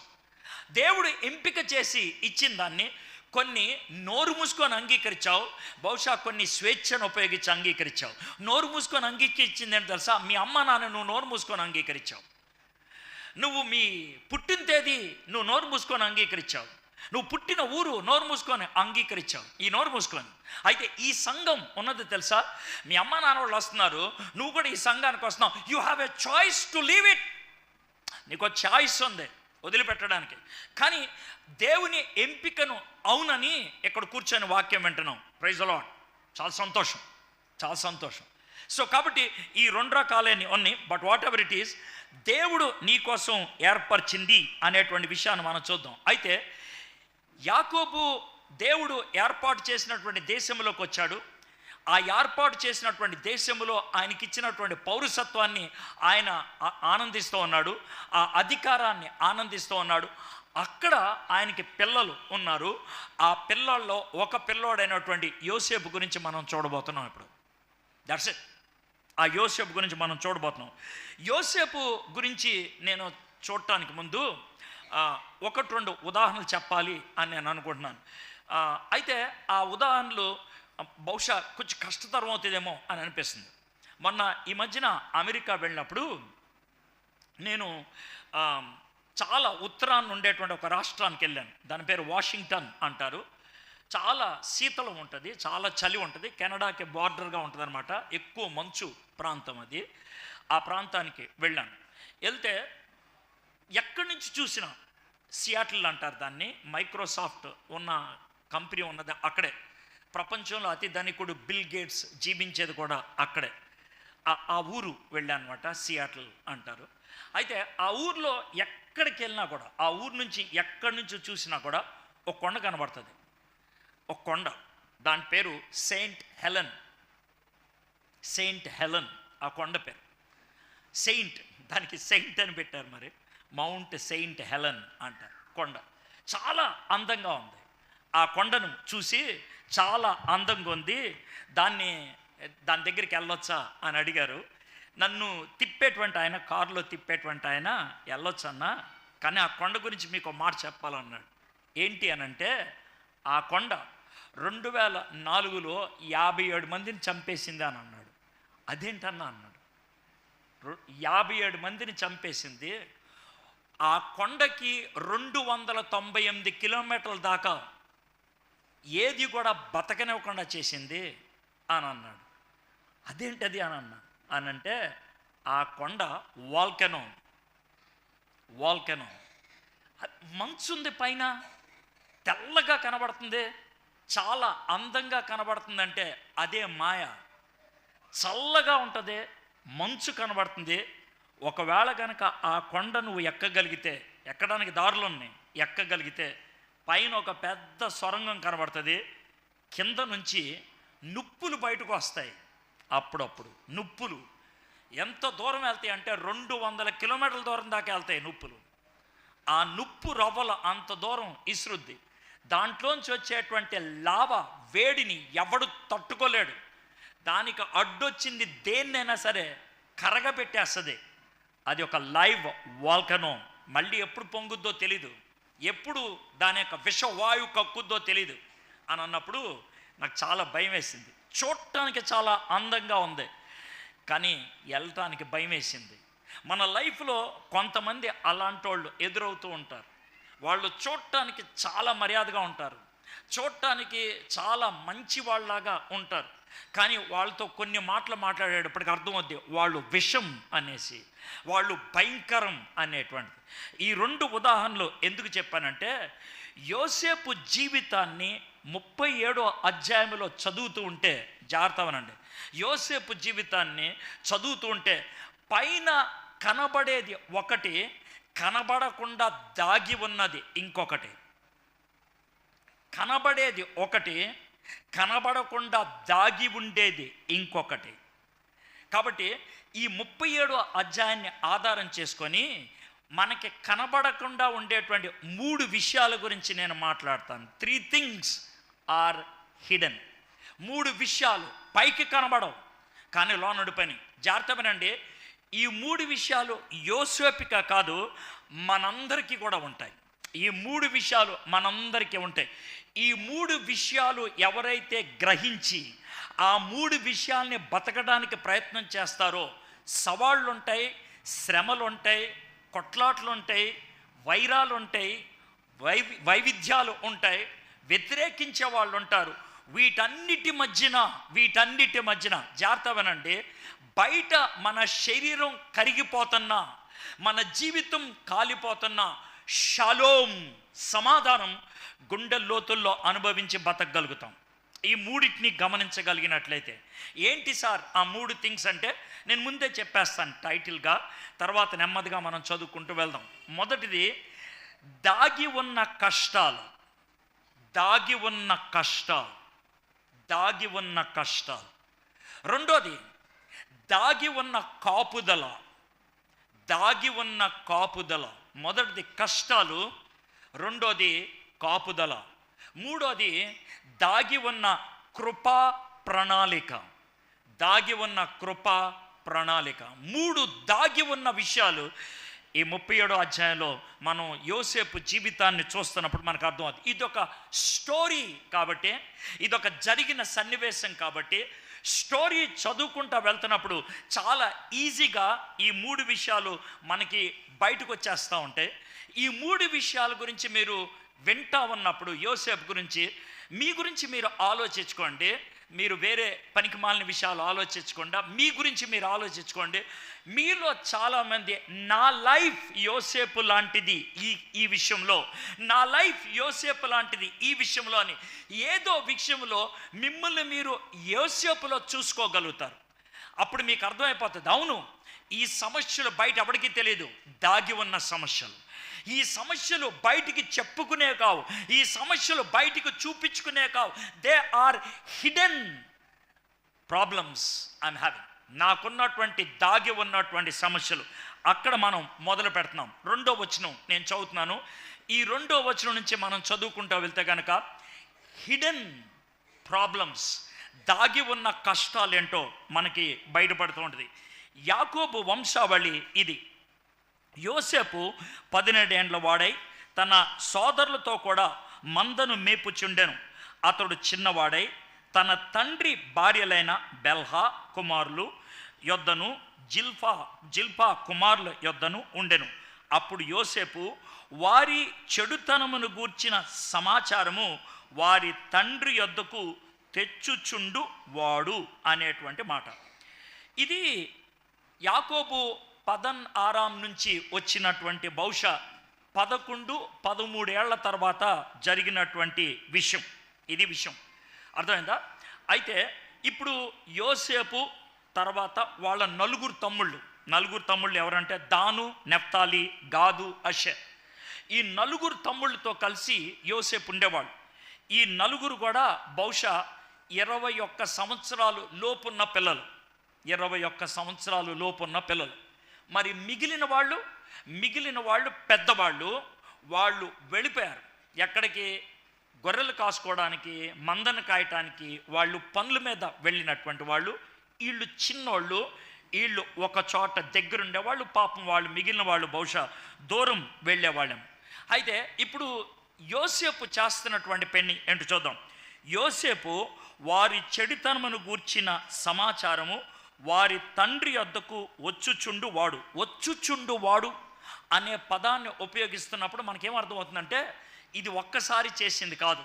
దేవుడు ఎంపిక చేసి ఇచ్చిన దాన్ని కొన్ని నోరు మూసుకొని అంగీకరించావు, బహుశా కొన్ని స్వేచ్ఛను ఉపయోగించి అంగీకరించావు. నోరు మూసుకొని అంగీకరించింది ఏంటి తెలుసా? మీ అమ్మ నాన్న నువ్వు నోరు మూసుకొని అంగీకరించావు. నువ్వు మీ పుట్టిన తేదీ నువ్వు నోరు మూసుకొని అంగీకరించావు. నువ్వు పుట్టిన ఊరు నోరు మూసుకొని అంగీకరించావు, ఈ నోరు మూసుకొని. అయితే ఈ సంఘం ఉన్నది తెలుసా? మీ అమ్మ నాన్న వాళ్ళు వస్తున్నారు, నువ్వు కూడా ఈ సంఘానికి వస్తున్నావు. You have a choice to leave it. నీకు చాయిస్ ఉంది వదిలిపెట్టడానికి. కానీ దేవుని ఎంపికను అవునని ఇక్కడ కూర్చొని వాక్యం వింటున్నాం. Praise the Lord. చాలా సంతోషం, చాలా సంతోషం. సో కాబట్టి ఈ 2 రకాలని ఉన్నాయి. But whatever it is, దేవుడు నీ కోసం ఏర్పరిచింది అనేటువంటి విషయాన్ని మనం చూద్దాం. అయితే యాకోబు దేవుడు ఏర్పాటు చేసినటువంటి దేశంలోకి వచ్చాడు. ఆ ఏర్పాటు చేసినటువంటి దేశంలో ఆయనకిచ్చినటువంటి పౌరసత్వాన్ని ఆయన ఆనందిస్తూ ఉన్నాడు, ఆ అధికారాన్ని ఆనందిస్తూ ఉన్నాడు. అక్కడ ఆయనకి పిల్లలు ఉన్నారు. ఆ పిల్లల్లో ఒక పిల్లోడైనటువంటి యోసేపు గురించి మనం చూడబోతున్నాం ఇప్పుడు. That's it. ఆ యోసేపు గురించి మనం చూడబోతున్నాం. యోసేపు గురించి నేను చూడటానికి ముందు 1-2 ఉదాహరణలు చెప్పాలి అని నేను అనుకుంటున్నాను. అయితే ఆ ఉదాహరణలు బహుశా కొంచెం కష్టతరం అవుతుందేమో అని అనిపిస్తుంది. మొన్న ఈ మధ్యన అమెరికా వెళ్ళినప్పుడు నేను చాలా ఉత్తరాన్ని ఉండేటువంటి ఒక రాష్ట్రానికి వెళ్ళాను. దాని పేరు వాషింగ్టన్ అంటారు. చాలా శీతలం ఉంటుంది, చాలా చలి ఉంటుంది, కెనడాకి బార్డర్గా ఉంటుంది అనమాట. ఎక్కువ మంచు ప్రాంతం అది. ఆ ప్రాంతానికి వెళ్ళాను. వెళ్తే ఎక్కడి నుంచి చూసినా, సియాటిల్ అంటారు దాన్ని, మైక్రోసాఫ్ట్ ఉన్న కంపెనీ ఉన్నది అక్కడే. ప్రపంచంలో అతి ధనికుడు బిల్ గేట్స్ జీవించేది కూడా అక్కడే. ఆ ఊరు వెళ్ళానమాట, సియాటిల్ అంటారు. అయితే ఆ ఊర్లో ఎక్కడికి వెళ్ళినా కూడా, ఆ ఊరు నుంచి ఎక్కడి నుంచి చూసినా కూడా ఒక కొండ కనబడుతుంది. ఒక కొండ, దాని పేరు సెయింట్ హెలెన్. సెయింట్ హెలెన్ ఆ కొండ పేరు. సెయింట్, దానికి సెయింట్ అని పెట్టారు. మరి మౌంట్ సెయింట్ హెలెన్ అంటారు కొండ. చాలా అందంగా ఉంది. ఆ కొండను చూసి చాలా అందంగా ఉంది, దాని దగ్గరికి వెళ్ళొచ్చా అని అడిగారు. నన్ను తిప్పేటువంటి ఆయన, కారులో తిప్పేటువంటి ఆయన, వెళ్ళొచ్చన్నా, కానీ ఆ కొండ గురించి మీకు ఒక మాట చెప్పాలన్నాడు. ఏంటి అనంటే, ఆ కొండ 2004లో 57 మందిని చంపేసింది అని అన్నాడు. అదేంటన్నా అన్నాడు. 57 మందిని చంపేసింది. ఆ కొండకి 298 కిలోమీటర్ల దాకా ఏది కూడా బతకనివ్వకుండా చేసింది అని అన్నాడు. అదేంటది అని అనంటే, ఆ కొండ వాల్కెనో. మంచుంది పైన, తెల్లగా కనబడుతుంది, చాలా అందంగా కనబడుతుందంటే అదే మాయ. చల్లగా ఉంటుంది, మంచు కనబడుతుంది. ఒకవేళ కనుక ఆ కొండ నువ్వు ఎక్కగలిగితే, ఎక్కడానికి దారులు ఉన్నాయి, ఎక్కగలిగితే పైన ఒక పెద్ద సొరంగం కనబడుతుంది. కింద నుంచి నుప్పులు బయటకు వస్తాయి. అప్పుడప్పుడు నుప్పులు ఎంత దూరం వెళ్తాయి అంటే 200 కిలోమీటర్ల దూరం దాకా వెళ్తాయి నుప్పులు. ఆ నుప్పు రవ్వలు అంత దూరం ఇసురుద్ది. దాంట్లోంచి వచ్చేటువంటి లావా వేడిని ఎవడు తట్టుకోలేడు. దానికి అడ్డొచ్చింది దేన్నైనా సరే కరగబెట్టేస్తుంది. అది ఒక లైవ్ వాల్కనో. మళ్ళీ ఎప్పుడు పొంగుద్దో తెలీదు, ఎప్పుడు దాని యొక్క విషవాయువు కక్కుద్దో తెలీదు అని అన్నప్పుడు నాకు చాలా భయం వేసింది. చూడటానికి చాలా అందంగా ఉంది, కానీ వెళ్ళటానికి భయం వేసింది. మన లైఫ్లో కొంతమంది అలాంటి వాళ్ళు ఎదురవుతూ ఉంటారు. వాళ్ళు చూడటానికి చాలా మర్యాదగా ఉంటారు, చూడటానికి చాలా మంచి వాళ్ళలాగా ఉంటారు, కానీ వాళ్ళతో కొన్ని మాటలు మాట్లాడేటప్పటికి అర్థమవుద్ది వాళ్ళు విషం అనేసి, వాళ్ళు భయంకరం అనేటువంటిది. ఈ 2 ఉదాహరణలు ఎందుకు చెప్పానంటే, యోసేపు జీవితాన్ని 37వ అధ్యాయంలో చదువుతూ ఉంటే, జాగ్రత్తవనండి, యోసేపు జీవితాన్ని చదువుతూ ఉంటే పైన కనబడేది ఒకటి, కనబడకుండా దాగి ఉన్నది ఇంకొకటి. కనబడేది ఒకటి, కనబడకుండా దాగి ఉండేది ఇంకొకటి. కాబట్టి ఈ 37వ అధ్యాయాన్ని ఆధారం చేసుకొని మనకి కనబడకుండా ఉండేటువంటి 3 విషయాల గురించి నేను మాట్లాడతాను. 3 things ఆర్ హిడెన్. 3 విషయాలు పైకి కనబడవు కానీ లోనడి పని. జాగ్రత్తమేనండి, ఈ 3 విషయాలు యోసేపుగా కాదు మనందరికీ కూడా ఉంటాయి. ఈ 3 విషయాలు మనందరికీ ఉంటాయి. ఈ 3 విషయాలు ఎవరైతే గ్రహించి ఆ 3 విషయాల్ని బతకడానికి ప్రయత్నం చేస్తారో, సవాళ్ళు ఉంటాయి, శ్రమలు ఉంటాయి, కొట్లాట్లు ఉంటాయి, వైరాలు ఉంటాయి, వైవిధ్యాలు ఉంటాయి, వ్యతిరేకించే వాళ్ళు ఉంటారు. వీటన్నిటి మధ్యన జాగ్రత్తవనండి, బయట మన శరీరం కరిగిపోతున్నా, మన జీవితం కాలిపోతున్నా, షలోం సమాధానం గుండె లోతుల్లో అనుభవించి బతకగలుగుతాం. ఈ 3టిని గమనించగలిగినట్లయితే. ఏంటి సార్ ఆ 3 థింగ్స్ అంటే నేను ముందే చెప్పేస్తాను టైటిల్గా, తర్వాత నెమ్మదిగా మనం చదువుకుంటూ వెళ్దాం. మొదటిది దాగి ఉన్న కష్టాలు. రెండోది దాగి ఉన్న కాపుదల. మొదటిది కష్టాలు, రెండోది కాపుదల, మూడోది దాగి ఉన్న కృపా ప్రణాళిక. 3 దాగి ఉన్న విషయాలు ఈ 37వ అధ్యాయంలో మనం యోసేపు జీవితాన్ని చూస్తున్నప్పుడు మనకు అర్థం అవుతుంది. ఇదొక స్టోరీ కాబట్టి, ఇదొక జరిగిన సన్నివేశం కాబట్టి, స్టోరీ చదువుకుంటూ వెళ్తున్నప్పుడు చాలా ఈజీగా ఈ 3 విషయాలు మనకి బయటకు వచ్చేస్తూ ఉంటాయి. ఈ 3 విషయాల గురించి మీరు వింటా ఉన్నప్పుడు యోసేపు గురించి మీ గురించి మీరు ఆలోచించుకోండి. మీరు వేరే పనికిమాలిన విషయాలు ఆలోచించకుండా మీ గురించి మీరు ఆలోచించుకోండి. మీలో చాలామంది నా లైఫ్ యోసేపు లాంటిది ఈ విషయంలో, నా లైఫ్ యోసేపు లాంటిది ఈ విషయంలో అని ఏదో విషయంలో మిమ్మల్ని మీరు యోసేపులో చూసుకోగలుగుతారు. అప్పుడు మీకు అర్థమైపోతుంది, అవును ఈ సమస్యలు బయట ఎవరికీ తెలియదు, దాగి ఉన్న సమస్యలు. ఈ సమస్యలు బయటికి చెప్పుకునే కావు, ఈ సమస్యలు బయటికి చూపించుకునే కావు. They are hidden problems I'm having. నాకున్నటువంటి దాగి ఉన్నటువంటి సమస్యలు. అక్కడ మనం మొదలు పెడుతున్నాం. 2వ వచనం నేను చదువుతున్నాను. ఈ 2వ వచనం నుంచి మనం చదువుకుంటూ వెళ్తే కనుక హిడెన్ ప్రాబ్లమ్స్, దాగి ఉన్న కష్టాలు ఏంటో మనకి బయటపడుతూ ఉంటుంది. యాకోబు వంశావళి ఇది. యోసేపు 17 ఏండ్ల వాడై తన సోదరులతో కూడా మందను మేపుచుండెను. అతడు చిన్నవాడై తన తండ్రి భార్యలైన బెల్హా కుమారులు యొద్దను జిల్పా కుమారుల యొద్దను ఉండెను. అప్పుడు యోసేపు వారి చెడుతనమును గూర్చిన సమాచారము వారి తండ్రి యొద్దకు తెచ్చుచుండు వాడు అనేటువంటి మాట. ఇది యాకోబు పదన్ ఆరాం నుంచి వచ్చినటువంటి బహుశా 11-13 ఏళ్ల తర్వాత జరిగినటువంటి విషయం. ఇది విషయం అర్థమైందా? అయితే ఇప్పుడు యోసేపు తర్వాత వాళ్ళ నలుగురు తమ్ముళ్ళు ఎవరంటే దాను, నెఫ్తాలి, గాదు, అషే. ఈ నలుగురు తమ్ముళ్ళతో కలిసి యోసేపు ఉండేవాళ్ళు. ఈ నలుగురు కూడా బహుశా 21 సంవత్సరాలు లోపున్న పిల్లలు. 21 సంవత్సరాలు లోపున్న పిల్లలు. మరి మిగిలిన వాళ్ళు పెద్దవాళ్ళు. వాళ్ళు వెళ్ళిపోయారు. ఎక్కడికి? గొర్రెలు కాసుకోవడానికి, మందను కాయటానికి వాళ్ళు పనుల మీద వెళ్ళినటువంటి వాళ్ళు. వీళ్ళు చిన్నోళ్ళు, వీళ్ళు ఒక చోట దగ్గరుండేవాళ్ళు. పాపం వాళ్ళు మిగిలిన వాళ్ళు బహుశా దూరం వెళ్ళేవాళ్ళం. అయితే ఇప్పుడు యోసేపు చేస్తున్నటువంటి పని ఏంటో చూద్దాం. యోసేపు వారి చెడుతనమును గూర్చిన సమాచారము వారి తండ్రి వద్దకు వచ్చుచుండు వాడు అనే పదాన్ని ఉపయోగిస్తున్నప్పుడు మనకేమర్థమవుతుందంటే ఇది ఒక్కసారి చేసింది కాదు,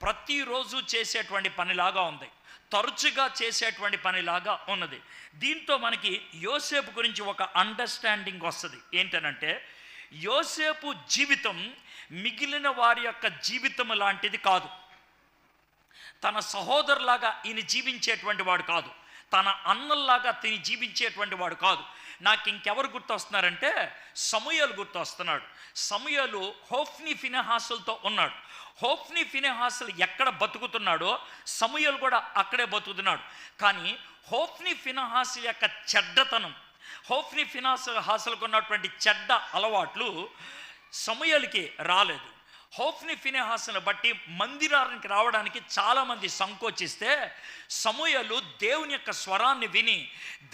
ప్రతిరోజు చేసేటువంటి పనిలాగా ఉంది, తరచుగా చేసేటువంటి పనిలాగా ఉన్నది. దీంతో మనకి యోసేపు గురించి ఒక అండర్స్టాండింగ్ వస్తుంది. ఏంటనంటే యోసేపు జీవితం మిగిలిన వారి యొక్క జీవితం లాంటిది కాదు. తన సహోదరులాగా ఈయన జీవించేటువంటి వాడు కాదు, తన అన్నల్లాగా తిని జీవించేటువంటి వాడు కాదు. నాకు ఇంకెవరు గుర్తొస్తున్నారంటే సమూయేలు గుర్తొస్తున్నాడు. సమూయేలు హోఫ్నీ ఫినెహాసులతో ఉన్నాడు. హోఫ్నీ ఫినెహాసులు ఎక్కడ బతుకుతున్నాడో సమూయేలు కూడా అక్కడే బతుకుతున్నాడు. కానీ హోఫ్నీ ఫినెహాసు యొక్క చెడ్డతనం, హోఫ్నీ ఫినెహాసులకు ఉన్నటువంటి చెడ్డ అలవాట్లు సమూయేలుకి రాలేదు. హోఫ్ని ఫినెహాసును బట్టి మందిరానికి రావడానికి చాలామంది సంకోచిస్తే సమూయేలు దేవుని యొక్క స్వరాన్ని విని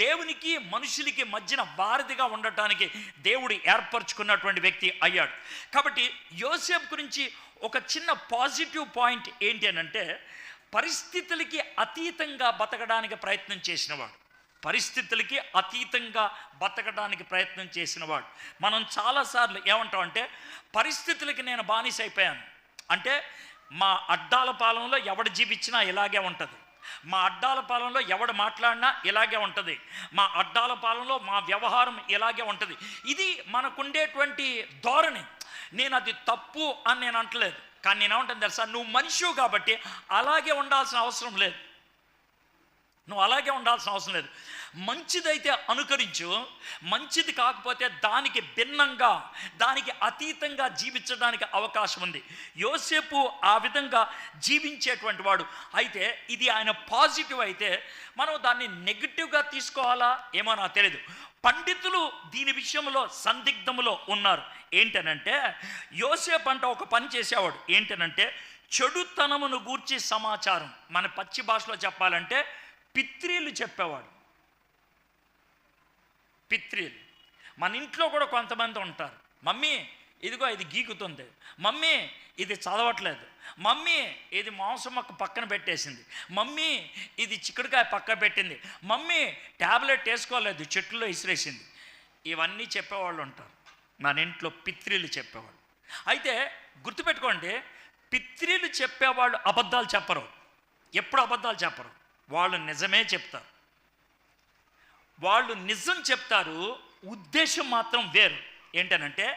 దేవునికి మనుషులకి మధ్యన వారధిగా ఉండటానికి దేవుడు ఏర్పరచుకున్నటువంటి వ్యక్తి అయ్యాడు. కాబట్టి యోసేపు గురించి ఒక చిన్న పాజిటివ్ పాయింట్ ఏంటి అని అంటే, పరిస్థితులకి అతీతంగా బతకడానికి ప్రయత్నం చేసినవాడు. పరిస్థితులకి అతీతంగా బతకడానికి ప్రయత్నం చేసినవాడు. మనం చాలాసార్లు ఏమంటామంటే, పరిస్థితులకి నేను బానిస అయిపోయాను అంటే, మా అడ్డాల పాలనలో ఎవడు జీవించినా ఇలాగే ఉంటుంది, మా అడ్డాల పాలనలో ఎవడు మాట్లాడినా ఇలాగే ఉంటుంది, మా అడ్డాల పాలనలో మా వ్యవహారం ఇలాగే ఉంటుంది. ఇది మనకుండేటువంటి ధోరణి. నేను అది తప్పు అని నేను అంటలేదు, కానీ నేను ఏమంటాను తెలుసా, నువ్వు మనిషివు కాబట్టి అలాగే ఉండాల్సిన అవసరం లేదు. నువ్వు అలాగే ఉండాల్సిన అవసరం లేదు. మంచిదైతే అనుకరించు, మంచిది కాకపోతే దానికి భిన్నంగా, దానికి అతీతంగా జీవించడానికి అవకాశం ఉంది. యోసేపు ఆ విధంగా జీవించేటువంటి వాడు. అయితే ఇది ఆయన పాజిటివ్ అయితే మనం దాన్ని నెగిటివ్గా తీసుకోవాలా ఏమో నాకు తెలియదు. పండితులు దీని విషయంలో సందిగ్ధములో ఉన్నారు. ఏంటనంటే, యోసేపు అంట ఒక పని చేసేవాడు. ఏంటనంటే, చెడుతనమును గూర్చి సమాచారం, మన పచ్చి భాషలో చెప్పాలంటే పిత్రీలు చెప్పేవాడు. పిత్రీలు మన ఇంట్లో కూడా కొంతమంది ఉంటారు. మమ్మీ ఇదిగో ఇది గీకుతుంది, మమ్మీ ఇది చదవట్లేదు, మమ్మీ ఇది మాంసం మొక్క పక్కన పెట్టేసింది, మమ్మీ ఇది చిక్కుడుకాయ పక్కన పెట్టింది, మమ్మీ ట్యాబ్లెట్ వేసుకోలేదు చెట్టులో ఇసిరేసింది. ఇవన్నీ చెప్పేవాళ్ళు ఉంటారు మన ఇంట్లో, పిత్రీలు చెప్పేవాళ్ళు. అయితే గుర్తుపెట్టుకోండి, పిత్రీలు చెప్పేవాళ్ళు అబద్ధాలు చెప్పరు, ఎప్పుడు అబద్ధాలు చెప్పరు, వాళ్ళు నిజమే చెప్తారు. వాళ్ళు నిజం చెప్తారు, ఉద్దేశం మాత్రం వేరు. ఏంటనంటే,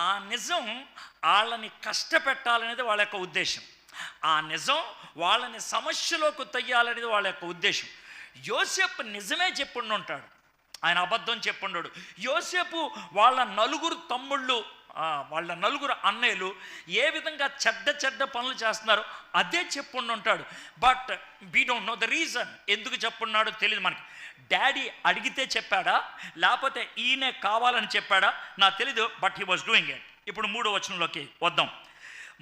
ఆ నిజం వాళ్ళని కష్టపెట్టాలనేది వాళ్ళ యొక్క ఉద్దేశం, ఆ నిజం వాళ్ళని సమస్యలోకి తయ్యాలనేది వాళ్ళ యొక్క ఉద్దేశం. యోసేపు నిజమే చెప్పుండి ఉంటాడు, ఆయన అబద్ధం చెప్పుండడు. యోసేపు వాళ్ళ నలుగురు తమ్ముళ్ళు, వాళ్ళ నలుగురు అన్నయ్యలు ఏ విధంగా చెడ్డ పనులు చేస్తున్నారో అదే చెప్పుండి ఉంటాడు. But we don't know the reason, ఎందుకు చెప్పున్నాడో తెలియదు మనకి. డాడీ అడిగితే చెప్పాడా, లేకపోతే ఈయనే కావాలని చెప్పాడా నాకు తెలీదు, but he was doing it. ఇప్పుడు 3వ వచనంలోకి వద్దాం.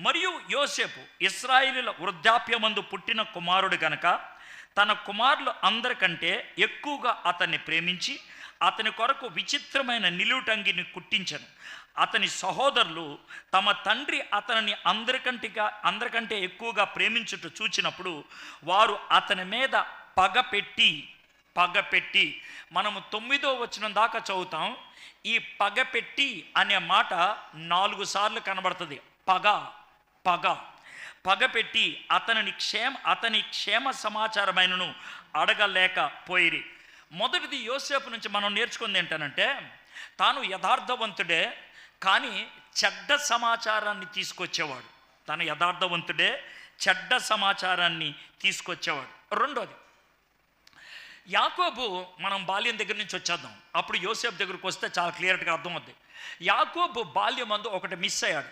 మరియు యోసేపు ఇశ్రాయేలీయుల వృద్ధాప్యమందు పుట్టిన కుమారుడు గనక తన కుమారులు అందరికంటే ఎక్కువగా అతన్ని ప్రేమించి అతని కొరకు విచిత్రమైన నిలువుటంగిని కుట్టించను. అతని సహోదరులు తమ తండ్రి అతనిని అందరికంటే ఎక్కువగా ప్రేమించుట చూచినప్పుడు వారు అతని మీద పగపెట్టి మనము 9వ వచనం దాకా చదువుతాం. ఈ పగపెట్టి అనే మాట 4 సార్లు కనబడుతుంది. పగపెట్టి అతని క్షేమ సమాచారమైనను అడగలేకపోయిరి. మొదటిది యోసేపు నుంచి మనం నేర్చుకుంది ఏంటనంటే, తాను యథార్థవంతుడే కానీ చెడ్డ సమాచారాన్ని తీసుకొచ్చేవాడు. తను యథార్థవంతుడే, చెడ్డ సమాచారాన్ని తీసుకొచ్చేవాడు. రెండోది, యాకోబు, మనం బాల్యం దగ్గర నుంచి వచ్చేద్దాం, అప్పుడు యోసేపు దగ్గరకు వస్తే చాలా క్లియర్గా అర్థమవుద్ది. యాకోబు బాల్యమందు ఒకటి మిస్ అయ్యాడు.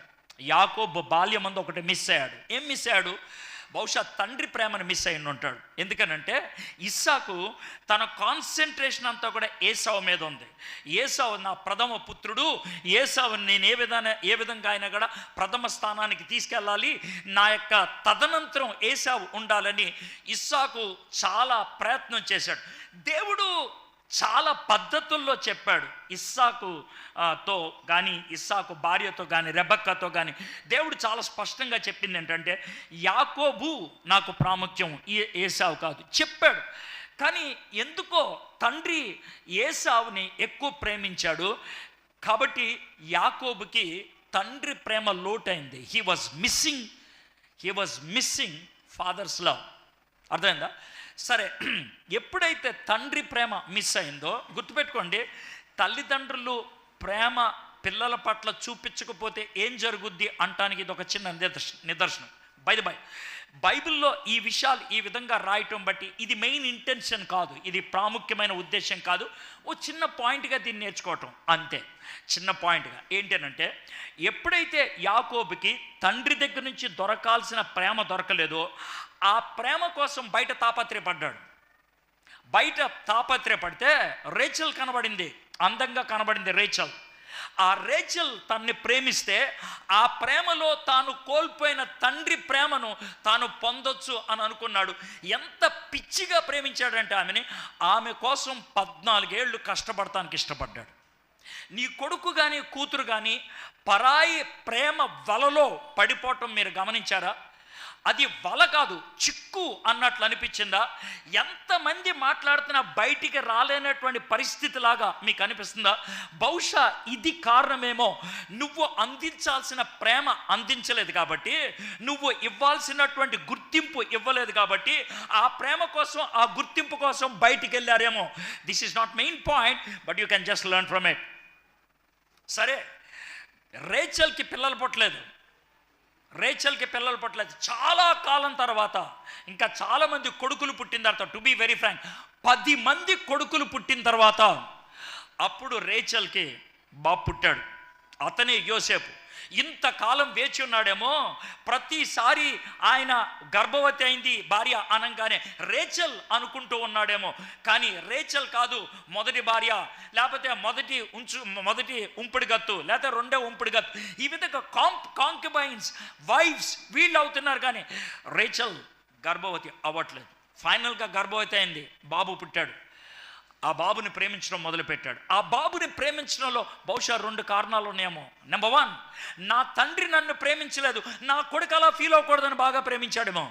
ఏం మిస్ అయ్యాడు? బహుశా తండ్రి ప్రేమను మిస్ అయి ఉంటాడు. ఎందుకనంటే, ఇస్సాకు తన కాన్సన్ట్రేషన్ అంతా కూడా ఏసావు మీద ఉంది. ఏసావు నా ప్రథమ పుత్రుడు, ఏసావుని నేను ఏ విధంగా అయినా కూడా ప్రథమ స్థానానికి తీసుకెళ్ళాలి, నా యొక్క తదనంతరం ఏసావు ఉండాలని ఇస్సాకు చాలా ప్రయత్నం చేశాడు. దేవుడు చాలా పద్ధతుల్లో చెప్పాడు. ఇస్సాకుతో కానీ, ఇస్సాకు భార్యతో కానీ, రెబెక్కతో కానీ దేవుడు చాలా స్పష్టంగా చెప్పింది ఏంటంటే, యాకోబు నాకు ప్రాముఖ్యం, ఏసావు కాదు చెప్పాడు. కానీ ఎందుకో తండ్రి ఏసావుని ఎక్కువ ప్రేమించాడు. కాబట్టి యాకోబుకి తండ్రి ప్రేమ లోటైంది. He was missing father's love. అర్థమైందా? సరే, ఎప్పుడైతే తండ్రి ప్రేమ మిస్ అయిందో, గుర్తుపెట్టుకోండి, తల్లిదండ్రులు ప్రేమ పిల్లల పట్ల చూపించకపోతే ఏం జరుగుద్ది అంటానికి ఇది ఒక చిన్న నిదర్శనం. బైబిల్లో ఈ విషయాలు ఈ విధంగా రాయటం బట్టి ఇది మెయిన్ ఇంటెన్షన్ కాదు, ఇది ప్రాముఖ్యమైన ఉద్దేశం కాదు, ఓ చిన్న పాయింట్గా దీన్ని నేర్చుకోవటం అంతే. చిన్న పాయింట్గా ఏంటంటే, ఎప్పుడైతే యాకోబుకి తండ్రి దగ్గర నుంచి దొరకాల్సిన ప్రేమ దొరకలేదో, ఆ ప్రేమ కోసం బయట తాపత్రయపడితే రేచల్ కనబడింది, అందంగా కనబడింది రేచల్. ఆ రేచల్ తన్ని ప్రేమిస్తే ఆ ప్రేమలో తాను కోల్పోయిన తండ్రి ప్రేమను తాను పొందొచ్చు అని అనుకున్నాడు. ఎంత పిచ్చిగా ప్రేమించాడంటే ఆమె కోసం 14 ఏళ్ళు కష్టపడటానికి ఇష్టపడ్డాడు. నీ కొడుకు కానీ కూతురు కానీ పరాయి ప్రేమ వలలో పడిపోవటం మీరు గమనించారా? అది వల కాదు, చిక్కు అన్నట్లు అనిపించిందా? ఎంతమంది మాట్లాడుతున్నా బయటికి రాలేనటువంటి పరిస్థితి లాగా మీకు అనిపిస్తుందా? బహుశా ఇది కారణమేమో. నువ్వు అందించాల్సిన ప్రేమ అందించలేదు కాబట్టి, నువ్వు ఇవ్వాల్సినటువంటి గుర్తింపు ఇవ్వలేదు కాబట్టి, ఆ ప్రేమ కోసం ఆ గుర్తింపు కోసం బయటికి వెళ్ళారేమో. This is not main point, but you can just learn from it. సరే, రేచల్కి పిల్లలు పుట్టలేదు. చాలా కాలం తర్వాత, ఇంకా చాలామంది కొడుకులు పుట్టిన తర్వాత, టు బీ వెరీ ఫ్రాంక్, 10 మంది కొడుకులు పుట్టిన తర్వాత అప్పుడు రేచల్కి బాబు పుట్టాడు. అతనే యోసేపు. ఇంతకాలం వేచి ఉన్నాడేమో. ప్రతిసారి ఆయన గర్భవతి అయింది భార్య అనగానే రేచల్ అనుకుంటూ ఉన్నాడేమో. కానీ రేచల్ కాదు మొదటి భార్య, లేకపోతే మొదటి ఉంపుడుగత్తు, లేకపోతే రెండో ఉంపుడుగత్తు. ఈ విధంగా కాంక్యుబైన్స్, వైఫ్స్ వీళ్ళు అవుతున్నారు. కానీ రేచల్ గర్భవతి అవ్వట్లేదు. ఫైనల్గా గర్భవతి అయింది, బాబు పుట్టాడు. ఆ బాబుని ప్రేమించడం మొదలుపెట్టాడు. ఆ బాబుని ప్రేమించడంలో బహుశా 2 కారణాలు ఉన్నాయేమో. నెంబర్ 1, నా తండ్రి నన్ను ప్రేమించలేదు, నా కొడుకు అలా ఫీల్ అవ్వకూడదని బాగా ప్రేమించాడేమో.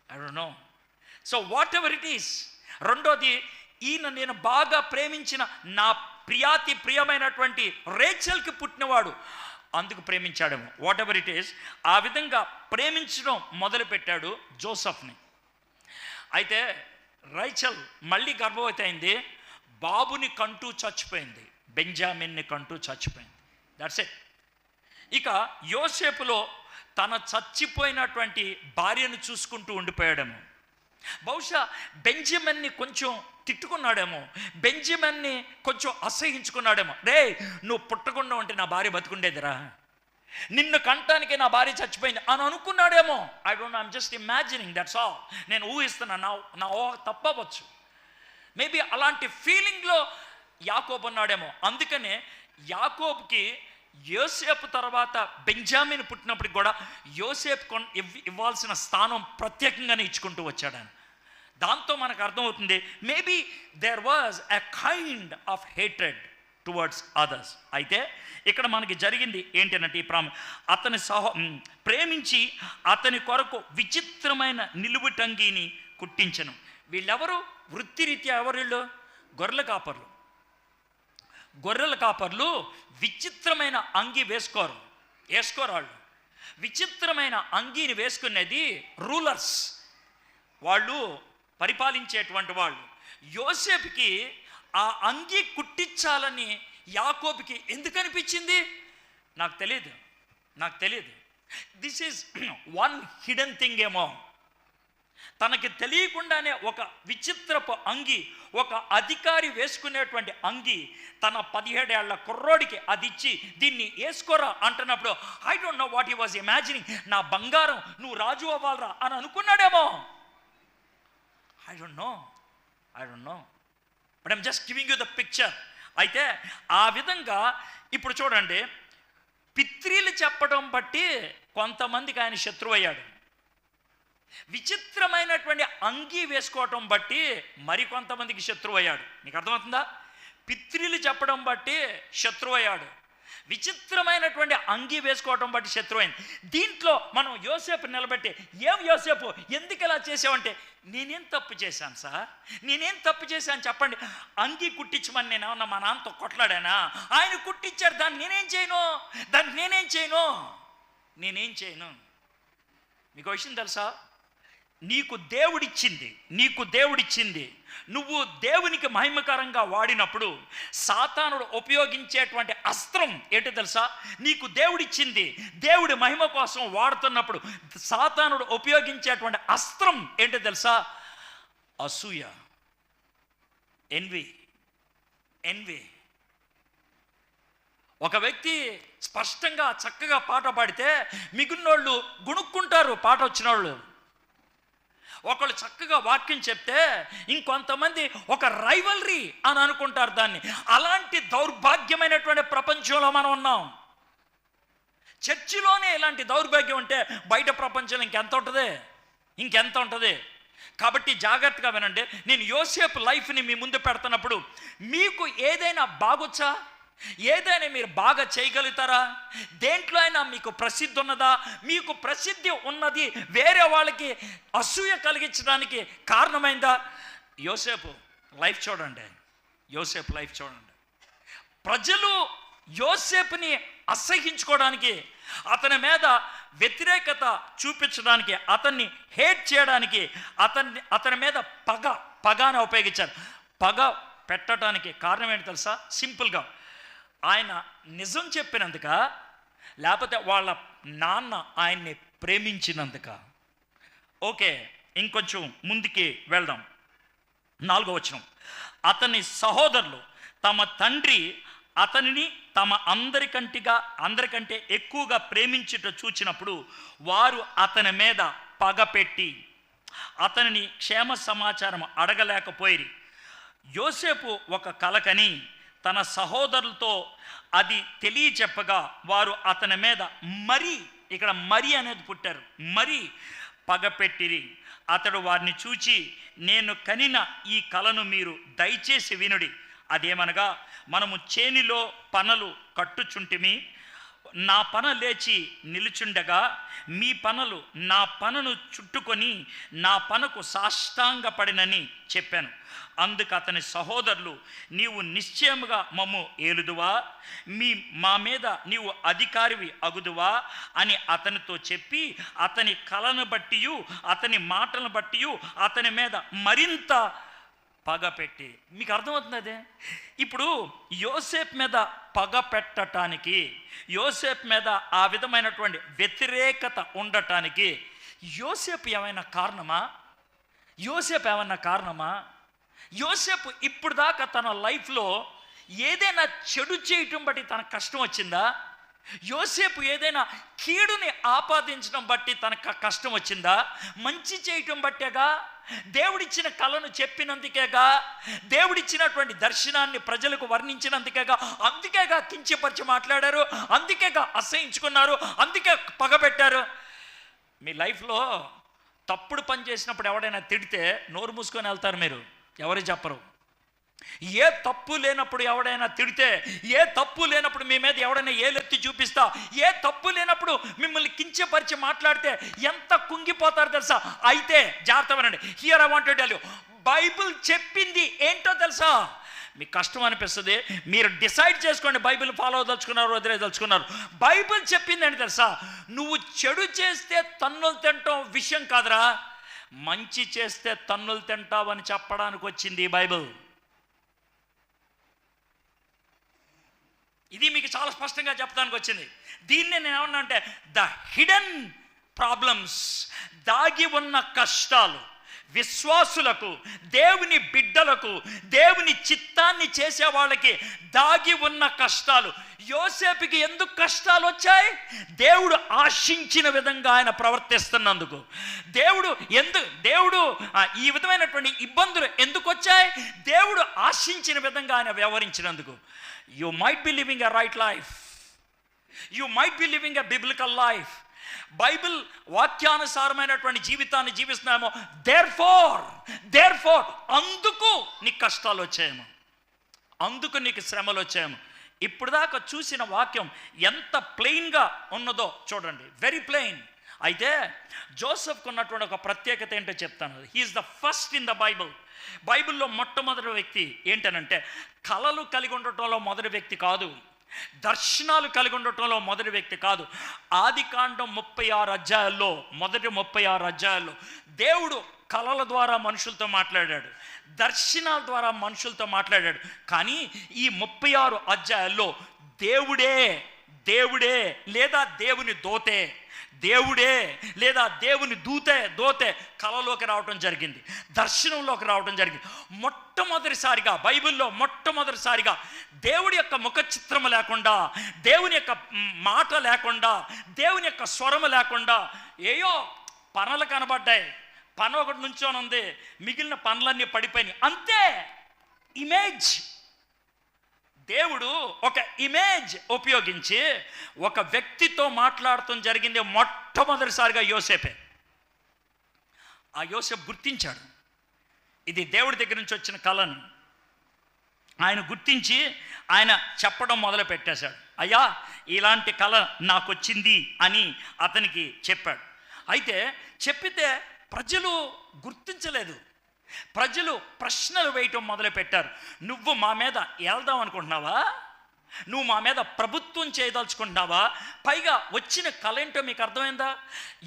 I don't know. So whatever it is. రెండోది, ఈయన నేను బాగా ప్రేమించిన నా ప్రియమైనటువంటి రేచల్కి పుట్టినవాడు, అందుకు ప్రేమించాడేమో. వాట్ ఎవర్ ఇట్ ఈస్, ఆ విధంగా ప్రేమించడం మొదలుపెట్టాడు జోసెఫ్ని. అయితే రేచల్ మళ్ళీ గర్భవతి అయింది, బాబుని కంటూ చచ్చిపోయింది, బెంజామిన్ని కంటూ చచ్చిపోయింది. That's it. ఇక యోసేపులో తన చచ్చిపోయినటువంటి భార్యను చూసుకుంటూ ఉండిపోయాడేమో. బహుశా బెంజమిన్ని కొంచెం తిట్టుకున్నాడేమో, బెంజమిన్ని కొంచెం అసహించుకున్నాడేమో. రే, నువ్వు పుట్టకుండా ఉంటే నా భార్య బతుకుండేదిరా, నిన్ను కంటానికి నా భార్య చచ్చిపోయింది అని అనుకున్నాడేమో. I don't know, I'm just imagining, that's all. నేను ఊహిస్తున్నా, నా ఊహ తప్పవచ్చు. మేబీ అలాంటి ఫీలింగ్లో యాకోబు ఉన్నాడేమో. అందుకనే యాకోబుకి యోసేపు తర్వాత బెంజామిన్ పుట్టినప్పటికి కూడా యోసేపు ఇవ్వాల్సిన స్థానం ప్రత్యేకంగానే ఇచ్చుకుంటూ వచ్చాడు ఆయన. దాంతో మనకు అర్థమవుతుంది, maybe there was a kind of hatred towards others. అయితే ఇక్కడ మనకి జరిగింది ఏంటంటే, అతని ప్రేమించి అతని కొరకు విచిత్రమైన నిలువుటంగిని కుట్టించను. వీళ్ళెవరు? వృత్తిరీత్యా ఎవరు వీళ్ళు? గొర్రెల కాపర్లు విచిత్రమైన అంగి వేసుకోరు వాళ్ళు. విచిత్రమైన అంగీని వేసుకునేది రూలర్స్, వాళ్ళు పరిపాలించేటువంటి వాళ్ళు. యోసేపుకి ఆ అంగి కుట్టించాలని యాకోబుకి ఎందుకు అనిపించింది? నాకు తెలియదు. This is one hidden thing ఏమో. తనకి తెలియకుండానే ఒక విచిత్రపు అంగి, ఒక అధికారి వేసుకునేటువంటి అంగి తన 17 ఏళ్ల కుర్రోడికి అది ఇచ్చి దీన్ని వేసుకోరా అంటున్నప్పుడు, I don't know what he was imagining. నా బంగారం, నువ్వు రాజు అవ్వాలరా అని అనుకున్నాడేమో. I don't know, but I'm just giving you the picture. అయితే ఆ విధంగా ఇప్పుడు చూడండి, పిత్రీలు చెప్పడం బట్టి కొంతమందికి ఆయన శత్రువు అయ్యాడు. విచిత్రమైనటువంటి అంగీ వేసుకోవటం బట్టి మరికొంతమందికి శత్రువు అయ్యాడు. మీకు అర్థమవుతుందా? పిత్రీలు చెప్పడం బట్టి శత్రువు అయ్యాడు, విచిత్రమైనటువంటి అంగీ వేసుకోవటం బట్టి శత్రువైంది. దీంట్లో మనం యోసేపు నిలబెట్టి, ఏం యోసేపు ఎందుకు ఇలా చేసావంటే, నేనేం తప్పు చేశాను సార్, నేనేం తప్పు చేశాను చెప్పండి. అంగీ కుట్టించమని నేను ఏమన్నా మా నాన్నతో కొట్లాడానా? ఆయన కుట్టించాడు, దాన్ని నేనేం చేయను. మీకు విషయం తెలుసా? నీకు దేవుడిచ్చింది నువ్వు దేవునికి మహిమకరంగా వాడినప్పుడు సాతానుడు ఉపయోగించేటువంటి అస్త్రం ఏంటో తెలుసా? నీకు దేవుడిచ్చింది దేవుడి మహిమ కోసం వాడుతున్నప్పుడు సాతానుడు ఉపయోగించేటువంటి అస్త్రం ఏంటో తెలుసా? అసూయ, ఎన్వి. ఒక వ్యక్తి స్పష్టంగా చక్కగా పాట పాడితే మిగిలినోళ్ళు గుణుక్కుంటారు. పాట వచ్చిన వాళ్ళు ఒకళ్ళు చక్కగా వాక్యం చెప్తే ఇంకొంతమంది ఒక రైవల్రీ అని అనుకుంటారు దాన్ని. అలాంటి దౌర్భాగ్యమైనటువంటి ప్రపంచంలో మనం ఉన్నాం. చర్చిలోనే ఇలాంటి దౌర్భాగ్యం ఉంటే బయట ప్రపంచంలో ఇంకెంత ఉంటుంది. కాబట్టి జాగ్రత్తగా వినండి. నేను యోసేపు లైఫ్ని మీ ముందు పెడుతున్నప్పుడు మీకు ఏదైనా బాగొచ్చా? ఏదైనా మీరు బాగా చేయగలుగుతారా? దేంట్లో అయినా మీకు ప్రసిద్ధి ఉన్నదా? మీకు ప్రసిద్ధి ఉన్నది వేరే వాళ్ళకి అసూయ కలిగించడానికి కారణమైందా? యోసేపు లైఫ్ చూడండి. ప్రజలు యోసేపుని అసహించుకోవడానికి, అతని మీద వ్యతిరేకత చూపించడానికి, అతన్ని హేట్ చేయడానికి, అతని మీద పగని ఉపయోగించారు. పగ పెట్టడానికి కారణం ఏంటి తెలుసా? సింపుల్గా ఆయన నిజం చెప్పినందుక, లేకపోతే వాళ్ళ నాన్న ఆయన్ని ప్రేమించినందుక? ఓకే, ఇంకొంచెం ముందుకి వెళ్దాం. 4వ వచనం. అతని సహోదరులు తమ తండ్రి అతనిని తమ అందరికంటే ఎక్కువగా ప్రేమించుట చూచినప్పుడు వారు అతని మీద పగపెట్టి అతనిని క్షేమ సమాచారం అడగలేకపోయిరి. యోసేపు ఒక కలకని తన సహోదరులతో అది తెలియచెప్పగా వారు అతని మీద ఇక్కడ మరి అనేది పుట్టారు, పగపెట్టిరి. అతడు వారిని చూచి, నేను కనిన ఈ కలను మీరు దయచేసి వినుడి. అదేమనగా, మనము చేనిలో పనలు కట్టుచుంటిమి, నా పన లేచి నిలుచుండగా మీ పనలు నా పనను చుట్టుకొని నా పనకు సాష్టాంగపడినని చెప్పాను. అందుకు అతని సహోదరులు, నీవు నిశ్చయముగా మమ్ము ఏలుదువా? మా మీద నీవు అధికారివి అగుదువా అని అతనితో చెప్పి అతని కలను బట్టి అతని మాటలను బట్టి అతని మీద మరింత పగపెట్టి. మీకు అర్థమవుతుంది అదే. ఇప్పుడు యోసేపు మీద పగ పెట్టడానికి, యోసేపు మీద ఆ విధమైనటువంటి వ్యతిరేకత ఉండటానికి యోసేపు ఏమైనా కారణమా? యోసేపు ఇప్పుడు దాకా తన లైఫ్లో ఏదైనా చెడు చేయటం బట్టి తనకు కష్టం వచ్చిందా? యోసేపు ఏదైనా కీడుని ఆపాదించడం బట్టి తనకు కష్టం వచ్చిందా? మంచి చేయటం బట్టేగా, దేవుడిచ్చిన కళను చెప్పినందుకేగా, దేవుడిచ్చినటువంటి దర్శనాన్ని ప్రజలకు వర్ణించినందుకేగా, అందుకేగా కించపరిచి మాట్లాడారు, అందుకేగా అసహించుకున్నారు, అందుకే పగబెట్టారు. మీ లైఫ్లో తప్పుడు పని చేసినప్పుడు ఎవడైనా తిడితే నోరు మూసుకొని వెళ్తారు మీరు, ఎవరు చెప్పరు. ఏ తప్పు లేనప్పుడు ఎవడైనా తిడితే, ఏ తప్పు లేనప్పుడు మీ మీద ఎవడైనా ఏలెత్తి చూపిస్తా, ఏ తప్పు లేనప్పుడు మిమ్మల్ని కించపరిచి మాట్లాడితే ఎంత కుంగిపోతారు తెలుసా? అయితే జాగ్రత్త వినండి. Here I want to tell you, Bible చెప్పింది ఏంటో తెలుసా? మీకు కష్టం అనిపిస్తుంది, మీరు డిసైడ్ చేసుకోండి, బైబిల్ ఫాలో అవ్వదలుచుకున్నారు వదిలేదలుచుకున్నారు. బైబిల్ చెప్పింది ఏంటి తెలుసా? నువ్వు చెడు చేస్తే తన్నులు తింటాం విషయం కాదురా, మంచి చేస్తే తన్నులు తింటావని చెప్పడానికి వచ్చింది ఈ బైబిల్. ఇది మీకు చాలా స్పష్టంగా చెప్పడానికి వచ్చింది. దీన్ని నేను ఏమన్నా అంటే ద హిడెన్ ప్రాబ్లమ్స్, దాగి ఉన్న కష్టాలు, విశ్వాసులకు, దేవుని బిడ్డలకు, దేవుని చిత్తాన్ని చేసే వాళ్ళకి దాగి ఉన్న కష్టాలు. యోసేపుకి ఎందుకు కష్టాలు వచ్చాయి? దేవుడు ఆశించిన విధంగా ఆయన ప్రవర్తిస్తున్నందుకు. దేవుడు ఈ విధమైనటువంటి ఇబ్బందులు ఎందుకు వచ్చాయి? దేవుడు ఆశించిన విధంగా ఆయన వ్యవహరించినందుకు. You might be living a right life. You might be living a biblical life. Bible వాక్యానుసారమైనటువంటి జీవితాన్ని జీవిస్తున్నామో, therefore అందుకు నీకు కష్టాలు వచ్చాయేమో, అందుకు నీకు శ్రమలు వచ్చాయేమో. ఇప్పుడు దాకా చూసిన వాక్యం ఎంత ప్లెయిన్గా ఉన్నదో చూడండి, వెరీ ప్లెయిన్. అయితే జోసెఫ్కు ఉన్నటువంటి ఒక ప్రత్యేకత ఏంటో చెప్తాను. He is the first in the బైబిల్లో మొట్టమొదటి వ్యక్తి ఏంటనంటే, కళలు కలిగి ఉండటంలో మొదటి వ్యక్తి కాదు, దర్శనాలు కలిగి ఉండటంలో మొదటి వ్యక్తి కాదు. ఆదికాండం 36 అధ్యాయాల్లో, మొదటి 36 అధ్యాయాల్లో దేవుడు కళల ద్వారా మనుషులతో మాట్లాడాడు, దర్శనాల ద్వారా మనుషులతో మాట్లాడాడు. కానీ ఈ 36 అధ్యాయాల్లో దేవుడే లేదా దేవుని దూతే కళలోకి రావడం జరిగింది, దర్శనంలోకి రావడం జరిగింది. మొట్టమొదటిసారిగా బైబిల్లో దేవుడి యొక్క ముఖ చిత్రము లేకుండా, దేవుని యొక్క మాట లేకుండా, దేవుని యొక్క స్వరము లేకుండా ఏయో పనలు కనబడ్డాయి, పన ఒకటి నుంచొని ఉంది, మిగిలిన పనులన్నీ పడిపోయినాయి. అంతే. ఇమేజ్. దేవుడు ఒక ఇమేజ్ ఉపయోగించి ఒక వ్యక్తితో మాట్లాడటం జరిగింది మొట్టమొదటిసారిగా యోసేపే. ఆ యోసేపు గుర్తించాడు ఇది దేవుడి దగ్గర నుంచి వచ్చిన కళని. ఆయన గుర్తించి ఆయన చెప్పడం మొదలు పెట్టేశాడు. అయ్యా, ఇలాంటి కళ నాకు వచ్చింది అని అతనికి చెప్పాడు. అయితే చెప్పితే ప్రజలు గుర్తించలేదు. ప్రజలు ప్రశ్నలు వేయటం మొదలుపెట్టారు. నువ్వు మా మీద వెళ్దాం అనుకుంటున్నావా? నువ్వు మా మీద ప్రభుత్వం చేయదలుచుకుంటున్నావా? పైగా వచ్చిన కళ ఏంటో మీకు అర్థమైందా?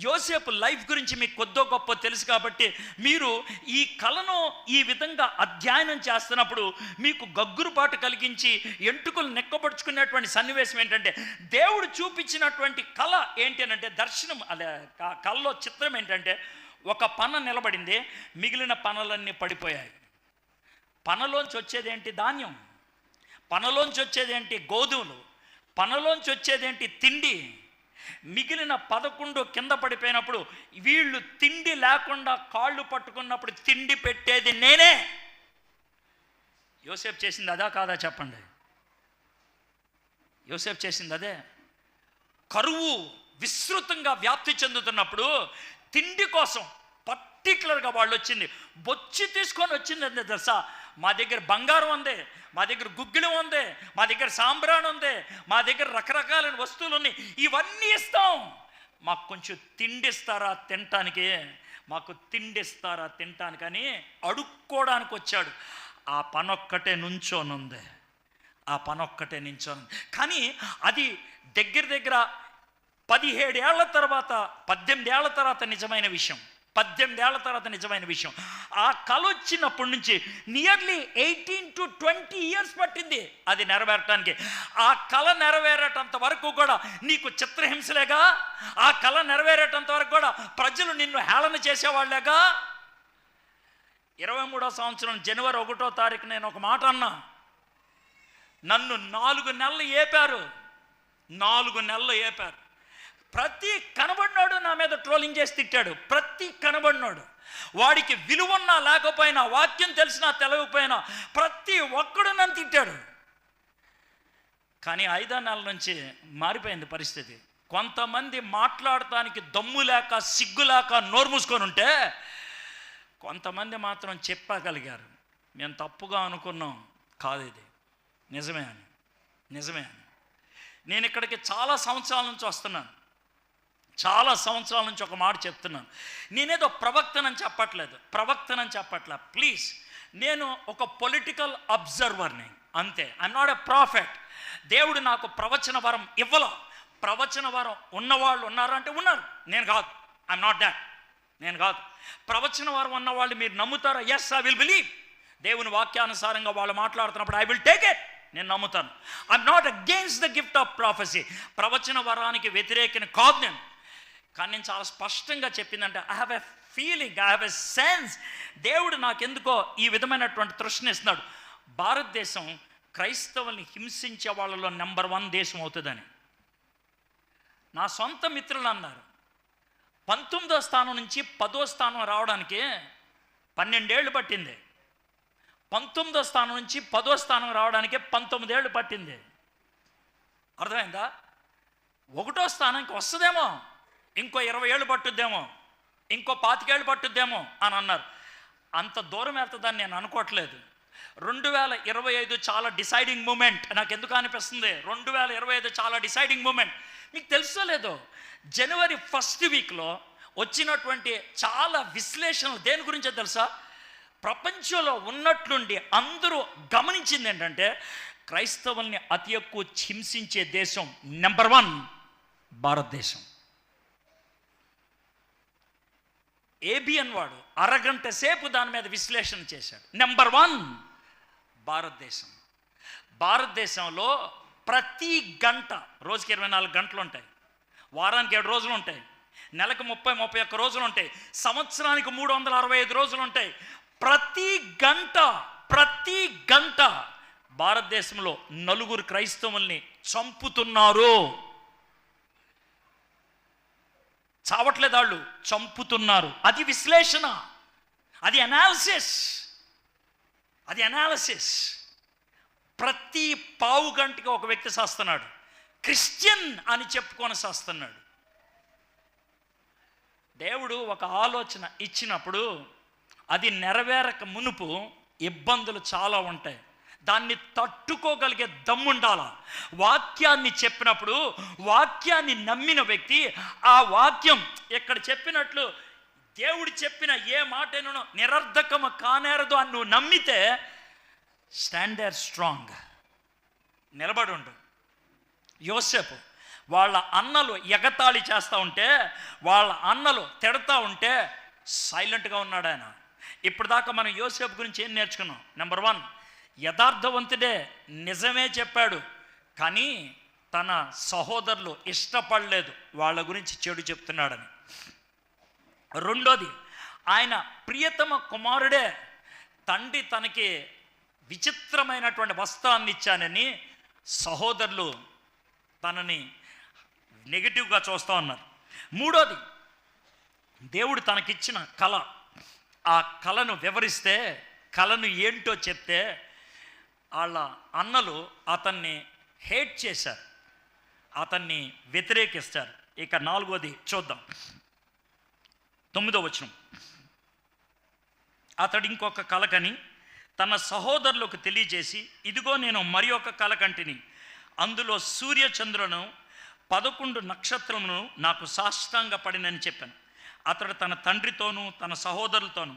యోసేపు లైఫ్ గురించి మీకు కొద్దో గొప్ప తెలుసు కాబట్టి మీరు ఈ కళను ఈ విధంగా అధ్యయనం చేస్తున్నప్పుడు మీకు గగ్గురుపాటు కలిగించి ఎంటుకలు నెక్కపరుచుకునేటువంటి సన్నివేశం ఏంటంటే, దేవుడు చూపించినటువంటి కళ ఏంటి అని అంటే, దర్శనం అదే కళలో చిత్రం ఏంటంటే, ఒక పన నిలబడింది, మిగిలిన పనులన్నీ పడిపోయాయి. పనలోంచి వచ్చేదేంటి? ధాన్యం. పనలోంచి వచ్చేదేంటి? గోధుమలు. పనలోంచి వచ్చేదేంటి? తిండి. మిగిలిన 11 కింద పడిపోయినప్పుడు వీళ్ళు తిండి లేకుండా కాళ్ళు పట్టుకున్నప్పుడు తిండి పెట్టేది నేనే. యోసేపు చేసింది అదా కాదా చెప్పండి? యోసేపు చేసింది అదే. కరువు విస్తృతంగా వ్యాప్తి చెందుతున్నప్పుడు తిండి కోసం పర్టికులర్గా వాళ్ళు వచ్చింది, బొచ్చి తీసుకొని వచ్చింది. అంటే తెలుసా, మా దగ్గర బంగారం ఉంది, మా దగ్గర గుగ్గిలం ఉంది, మా దగ్గర సాంబ్రాణి ఉంది, మా దగ్గర రకరకాలైన వస్తువులు ఉన్నాయి, ఇవన్నీ ఇస్తాం, మాకు కొంచెం తిండిస్తారా తినటానికి, మాకు తిండిస్తారా తినటానికి అని అడుక్కోవడానికి వచ్చాడు. ఆ పనొక్కటే నుంచోనుంది, ఆ పనొక్కటే నించోనుంది. కానీ అది దగ్గర 17 ఏళ్ల తర్వాత 18 ఏళ్ల తర్వాత నిజమైన విషయం. 18 ఏళ్ల తర్వాత నిజమైన విషయం. ఆ కళ వచ్చినప్పటి నుంచి నియర్లీ 18 to 20 years పట్టింది అది నెరవేరటానికి. ఆ కళ నెరవేరేటంత వరకు కూడా నీకు చిత్రహింసలేగా, ఆ కళ నెరవేరేటంత వరకు కూడా ప్రజలు నిన్ను హేళన చేసేవాళ్ళేగా. 23వ సంవత్సరం జనవరి 1వ తారీఖు నేను ఒక మాట అన్నా. నన్ను 4 నెలలు ఏపారు, 4 నెలలు ఏపారు. ప్రతి కనబడినాడు నా మీద ట్రోలింగ్ చేసి తిట్టాడు. ప్రతి కనబడినాడు, వాడికి విలువన్నా లేకపోయినా, వాక్యం తెలిసినా తెలవకపోయినా ప్రతి ఒక్కడు నన్ను తిట్టాడు. కానీ 5 నెలల నుంచి మారిపోయింది పరిస్థితి. కొంతమంది మాట్లాడటానికి దమ్ము లేక, సిగ్గు లేక నోరు మూసుకొని ఉంటే, కొంతమంది మాత్రం చెప్పగలిగారు, మేము తప్పుగా అనుకున్నాం, కాదు ఇది నిజమే అని, నిజమే అని. నేను ఇక్కడికి చాలా సంవత్సరాల నుంచి వస్తున్నాను, చాలా సంవత్సరాల నుంచి ఒక మాట చెప్తున్నాను. నేనేదో ప్రవక్తనని చెప్పట్లే, ప్లీజ్. నేను ఒక పొలిటికల్ అబ్జర్వర్ని అంతే. I'm not a prophet. దేవుడు నాకు ప్రవచన వరం ఇవ్వలా. ప్రవచన వరం ఉన్నవాళ్ళు ఉన్నారు అంటే ఉన్నారు, నేను కాదు. ఐఎమ్ నాట్ దాట్, నేను కాదు. ప్రవచన వరం ఉన్నవాళ్ళు మీరు నమ్ముతారా? Yes, I will believe. దేవుని వాక్యానుసారంగా వాళ్ళు మాట్లాడుతున్నప్పుడు ఐ విల్ టేక్ ఇట్, నేను నమ్ముతాను. I'm not against the gift of prophecy. ప్రవచన వరానికి వ్యతిరేకని కాదు నేను. కానీ నేను చాలా స్పష్టంగా చెప్పిందంటే, I have a feeling, I have a sense. దేవుడు నాకెందుకో ఈ విధమైనటువంటి తృష్ణ ఇస్తున్నాడు. భారతదేశం క్రైస్తవుల్ని హింసించే వాళ్ళలో నెంబర్ 1 దేశం అవుతుందని. నా సొంత మిత్రులు అన్నారు. 19వ స్థానం నుంచి 10వ స్థానం రావడానికి 12 ఏళ్ళు పట్టింది. 19వ స్థానం నుంచి 10వ స్థానం రావడానికి 19 ఏళ్ళు పట్టింది. అర్థమైందా? 1వ స్థానానికి వస్తుందేమో, ఇంకో 20 ఏళ్ళు పట్టుద్దేమో, ఇంకో 25 ఏళ్ళు పట్టుద్దేమో అని అన్నారు. అంత దూరం వెళ్తుందని నేను అనుకోవట్లేదు. 2025 చాలా డిసైడింగ్ మూమెంట్. నాకు ఎందుకు అనిపిస్తుంది 2025 చాలా డిసైడింగ్ మూమెంట్. మీకు తెలుసో లేదో, జనవరి 1st వీక్లో వచ్చినటువంటి చాలా విశ్లేషణలు దేని గురించో తెలుసా? ప్రపంచంలో ఉన్నట్లుండి అందరూ గమనించింది ఏంటంటే, క్రైస్తవుల్ని అతి ఎక్కువ హింసించే దేశం నెంబర్ 1 భారతదేశం. ఏబిఎన్ వాడు అరగంట సేపు దాని మీద విశ్లేషణ చేశాడు. నెంబర్ 1 భారతదేశం. భారతదేశంలో ప్రతి గంట, రోజుకి 24 గంటలు ఉంటాయి, వారానికి 7 రోజులు ఉంటాయి, నెలకు 30-31 రోజులు ఉంటాయి, సంవత్సరానికి 365 రోజులు ఉంటాయి. ప్రతి గంట భారతదేశంలో 4 క్రైస్తవుల్ని చంపుతున్నారు. చావట్లేదు, వాళ్ళు చంపుతున్నారు. అది విశ్లేషణ, అది అనాలిసిస్. ప్రతి పావు గంటకి ఒక వ్యక్తి చేస్తున్నాడు, క్రిస్టియన్ అని చెప్పుకొని చేస్తున్నాడు. దేవుడు ఒక ఆలోచన ఇచ్చినప్పుడు అది నెరవేరక మునుపు ఇబ్బందులు చాలా ఉంటాయి. దాన్ని తట్టుకోగలిగే దమ్ముండాల. వాక్యాన్ని చెప్పినప్పుడు వాక్యాన్ని నమ్మిన వ్యక్తి ఆ వాక్యం ఇక్కడ చెప్పినట్లు దేవుడు చెప్పిన ఏ మాటను నిరర్ధకము కానేరదు అని నువ్వు నమ్మితే స్టాండర్డ్ స్ట్రాంగ్, నిలబడి ఉండు. యోసేపు వాళ్ళ అన్నలు ఎగతాళి చేస్తూ ఉంటే, వాళ్ళ అన్నలు తిడతా ఉంటే సైలెంట్గా ఉన్నాడు ఆయన. ఇప్పుడు దాకా మనం యోసేపు గురించి ఏం నేర్చుకున్నాం? నెంబర్ 1, యథార్థవంతుడే, నిజమే చెప్పాడు, కానీ తన సహోదరులు ఇష్టపడలేదు, వాళ్ళ గురించి చెడు చెప్తున్నాడని. రెండోది, ఆయన ప్రియతమ కుమారుడే, తండ్రి తనకి విచిత్రమైనటువంటి వస్త్రాన్ని ఇచ్చానని సహోదరులు తనని నెగిటివ్గా చూస్తూ ఉన్నారు. మూడోది, దేవుడు తనకిచ్చిన కళ, ఆ కళను వివరిస్తే, కళను ఏంటో చెప్తే వాళ్ళ అన్నలు అతన్ని హేట్ చేశారు, అతన్ని వ్యతిరేకిస్తారు. ఇక 4వది చూద్దాం, 9వ వచనం. అతడు ఇంకొక కల కని తన సహోదరులకు తెలియజేసి, ఇదిగో నేను మరి ఒక కల కంటిని, అందులో సూర్యచంద్రులను 11 నక్షత్రములను నాకు సాష్టాంగ పడినని చెప్పాను. అతడు తన తండ్రితోనూ తన సహోదరులతోనూ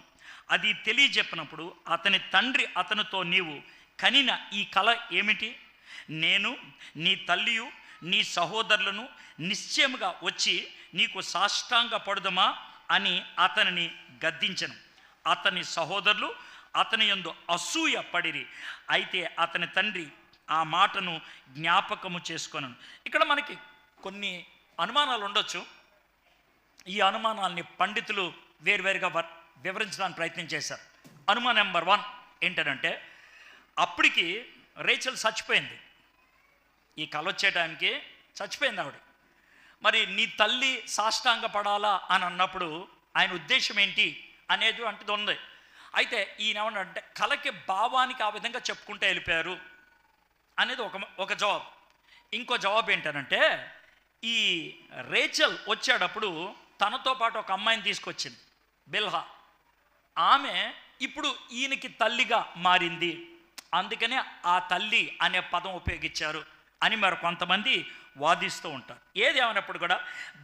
అది తెలియజెప్పినప్పుడు అతని తండ్రి అతనితో, నీవు కనిన ఈ కల ఏమిటి? నేను నీ తల్లియు నీ సహోదరులను నిశ్చయముగా వచ్చి నీకు సాష్టాంగ పడుదమా అని అతనిని గద్దించెను. అతని సహోదరులు అతని యందు అసూయ పడిరి. అయితే అతని తండ్రి ఆ మాటను జ్ఞాపకము చేసుకొనను. ఇక్కడ మనకి కొన్ని అనుమానాలు ఉండొచ్చు. ఈ అనుమానాల్ని పండితులు వేరువేరుగా వివరించడానికి ప్రయత్నం చేశారు. అనుమానం నెంబర్ 1 ఏంటంటే, అప్పటికి రేచల్ చచ్చిపోయింది, ఈ కల వచ్చే టైంకి చచ్చిపోయింది ఆవిడ. మరి నీ తల్లి సాష్టాంగ పడాలా అని అన్నప్పుడు ఆయన ఉద్దేశం ఏంటి అనేది అంటది ఉంది. అయితే ఈయన ఏమన్నాడంటే, కలకి భావానికి ఆ విధంగా చెప్పుకుంటూ వెళ్ళిపోయారు అనేది ఒక జవాబు. ఇంకో జవాబు ఏంటనంటే, ఈ రేచల్ వచ్చేటప్పుడు తనతో పాటు ఒక అమ్మాయిని తీసుకొచ్చింది, బిల్హా. ఆమె ఇప్పుడు ఈయనకి తల్లిగా మారింది, అందుకనే ఆ తల్లి అనే పదం ఉపయోగించారు అని మరి కొంతమంది వాదిస్తూ ఉంటారు. ఏది ఏమైనప్పుడు కూడా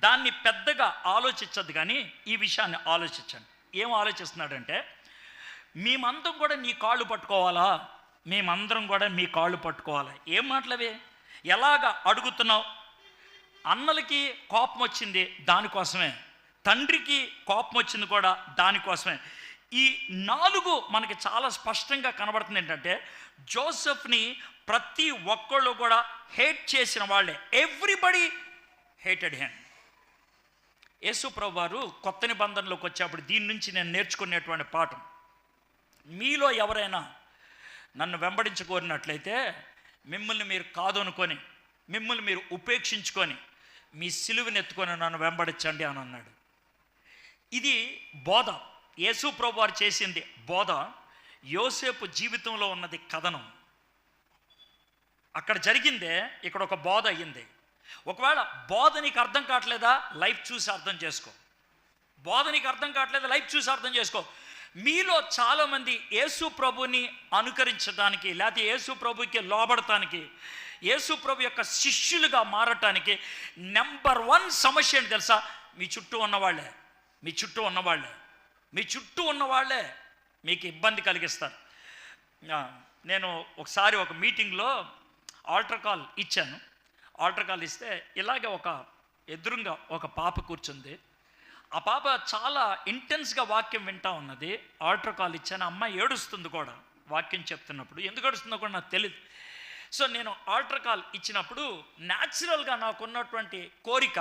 దాన్ని పెద్దగా ఆలోచించద్దు, కానీ ఈ విషయాన్ని ఆలోచించండి. ఏం ఆలోచిస్తున్నాడంటే, మేమందరం కూడా నీ కాళ్ళు పట్టుకోవాలా, మేమందరం కూడా మీ కాళ్ళు పట్టుకోవాలా. ఏం మాటలవే? ఎలాగా అడుగుతున్నావు? అన్నలకి కోపం వచ్చింది దానికోసమే, తండ్రికి కోపం వచ్చింది కూడా దానికోసమే. ఈ 4 మనకి చాలా స్పష్టంగా కనబడుతుంది. ఏంటంటే, జోసెఫ్ని ప్రతి ఒక్కళ్ళు కూడా హేట్ చేసిన వాళ్ళే. Everybody hated him. యేసు ప్రభు వారు కొత్త నిబంధనలోకి వచ్చేప్పుడు దీని నుంచి నేను నేర్చుకునేటువంటి పాఠం, మీలో ఎవరైనా నన్ను వెంబడించకోరినట్లయితే మిమ్మల్ని మీరు కాదు అనుకొని, మిమ్మల్ని మీరు ఉపేక్షించుకొని మీ సిలువను ఎత్తుకొని నన్ను వెంబడించండి అని అన్నాడు. ఇది బోధ. యేసు ప్రభు వారు చేసింది బోధ. యోసేపు జీవితంలో ఉన్నది కథనం. అక్కడ జరిగిందే ఇక్కడ ఒక బోధ అయ్యింది. ఒకవేళ బోధ నీకు అర్థం కావట్లేదా, లైఫ్ చూసి అర్థం చేసుకో. బోధ నీకు అర్థం కావట్లేదా, లైఫ్ చూసి అర్థం చేసుకో. మీలో చాలామంది యేసు ప్రభుని అనుకరించడానికి, లేకపోతే యేసు ప్రభుకి లోబడటానికి, యేసు ప్రభు యొక్క శిష్యులుగా మారటానికి నెంబర్ 1 సమస్య ఏంటి తెలుసా? మీ చుట్టూ ఉన్నవాళ్ళే, మీ చుట్టూ ఉన్నవాళ్ళే, మీ చుట్టూ ఉన్నవాళ్ళే మీకు ఇబ్బంది కలిగిస్తారు. నేను ఒకసారి ఒక మీటింగ్లో ఆల్టర్ కాల్ ఇచ్చాను. ఆల్టర్ కాల్ ఇస్తే ఇలాగే ఎదురుగా ఒక పాప కూర్చుంది. ఆ పాప చాలా ఇంటెన్స్గా వాక్యం వింటా ఉన్నది. ఆల్టర్ కాల్ ఇచ్చాను, అమ్మాయి ఏడుస్తుంది కూడా వాక్యం చెప్తున్నప్పుడు. ఎందుకు ఏడుస్తుందో కూడా నాకు తెలియదు. సో నేను ఆల్టర్ కాల్ ఇచ్చినప్పుడు న్యాచురల్గా నాకున్నటువంటి కోరిక,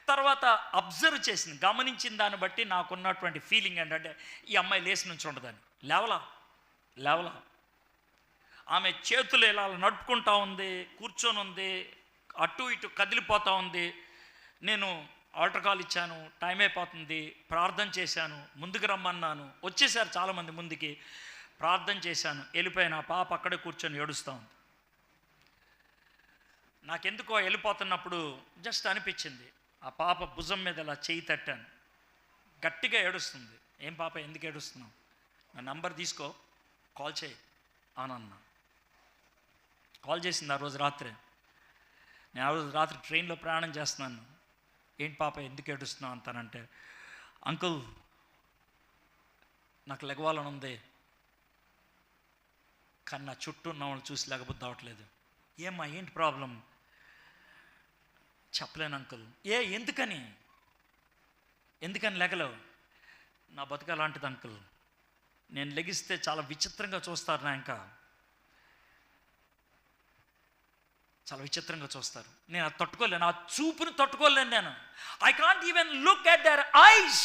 తర్వాత అబ్జర్వ్ చేసింది, గమనించిన దాన్ని బట్టి నాకున్నటువంటి ఫీలింగ్ ఏంటంటే, ఈ అమ్మాయి లేచి నుంచి ఉండదని. లేవలా ఆమె చేతులు ఇలా నడుపుకుంటా ఉంది, కూర్చొని ఉంది, అటు ఇటు కదిలిపోతూ ఉంది. నేను ఆల్టర్ కాల్ ఇచ్చాను, టైం అయిపోతుంది, ప్రార్థన చేశాను, ముందుకు రమ్మన్నాను, వచ్చేసారు చాలామంది ముందుకి, ప్రార్థన చేశాను, వెళ్ళిపోయాను. ఆ పాప అక్కడే కూర్చొని ఏడుస్తూ ఉంది. నాకెందుకో వెళ్ళిపోతున్నప్పుడు జస్ట్ అనిపించింది, ఆ పాప భుజం మీద ఇలా చేయి తట్టాను, గట్టిగా ఏడుస్తుంది. ఏం పాప ఎందుకు ఏడుస్తున్నావు, నా నంబర్ తీసుకో, కాల్ చేయి అని అన్నా. కాల్ చేసింది ఆ రోజు రాత్రి. నేను ఆ రోజు రాత్రి ట్రైన్లో ప్రయాణం చేస్తున్నాను. ఏంటి పాప ఎందుకు ఏడుస్తున్నావు అంటానంటే, అంకుల్ నాకు లెగవాలని ఉంది, కానీ నా చుట్టూ ఉన్న వాళ్ళు చూసి లేకపోతే అవట్లేదు. ఏమ్మా ఏంటి ప్రాబ్లం? చెప్పలేను అంకుల్. ఎందుకని లెగలేవు? నా బతుక అలాంటిది అంకుల్, నేను లెగిస్తే చాలా విచిత్రంగా చూస్తారు, నా ఇంకా చాలా విచిత్రంగా చూస్తారు. నేను అది తట్టుకోలేను, ఆ చూపుని తట్టుకోలేను నేను. I can't even look at their eyes.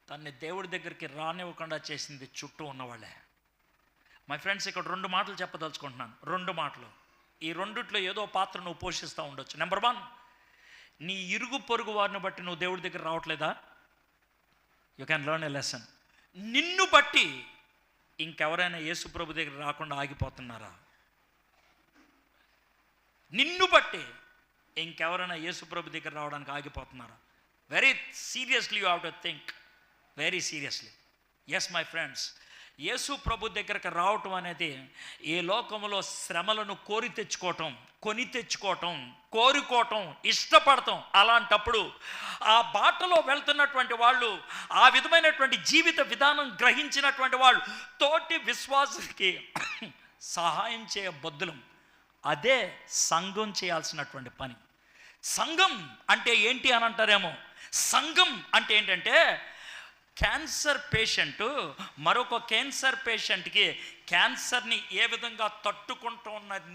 తన్ని దేవుడి దగ్గరికి రానివ్వకుండా చేసింది చుట్టూ ఉన్నవాళ్ళే. మై ఫ్రెండ్స్, ఇక్కడ 2 మాటలు చెప్పదలుచుకుంటున్నాను. 2 మాటలు. ఈ రెండిట్లో ఏదో పాత్ర నువ్వు పోషిస్తూ ఉండొచ్చు. నెంబర్ 1, నీ ఇరుగు పొరుగు వారిని బట్టి నువ్వు దేవుడి దగ్గర రావట్లేదా? You can learn a lesson. నిన్ను బట్టి ఇంకెవరైనా యేసు ప్రభు దగ్గర రాకుండా ఆగిపోతున్నారా? నిన్ను బట్టి ఇంకెవరైనా యేసు ప్రభు దగ్గర రావడానికి ఆగిపోతున్నారా? Very seriously you have to think, very seriously. Yes my friends, యేసు ప్రభు దగ్గరకు రావటం అనేది ఈ లోకంలో శ్రమలను కొని తెచ్చుకోవటం, కోరుకోవటం, ఇష్టపడటం. అలాంటప్పుడు ఆ బాటలో వెళ్తున్నటువంటి వాళ్ళు, ఆ విధమైనటువంటి జీవిత విధానం గ్రహించినటువంటి వాళ్ళు తోటి విశ్వాసులకి సహాయం చేయబద్దులం. అదే సంఘం చేయాల్సినటువంటి పని. సంఘం అంటే ఏంటి అని అంటారేమో. సంఘం అంటే ఏంటంటే, క్యాన్సర్ పేషెంట్ మరొక క్యాన్సర్ పేషెంట్కి క్యాన్సర్ని ఏ విధంగా తట్టుకుంటూ ఉన్నది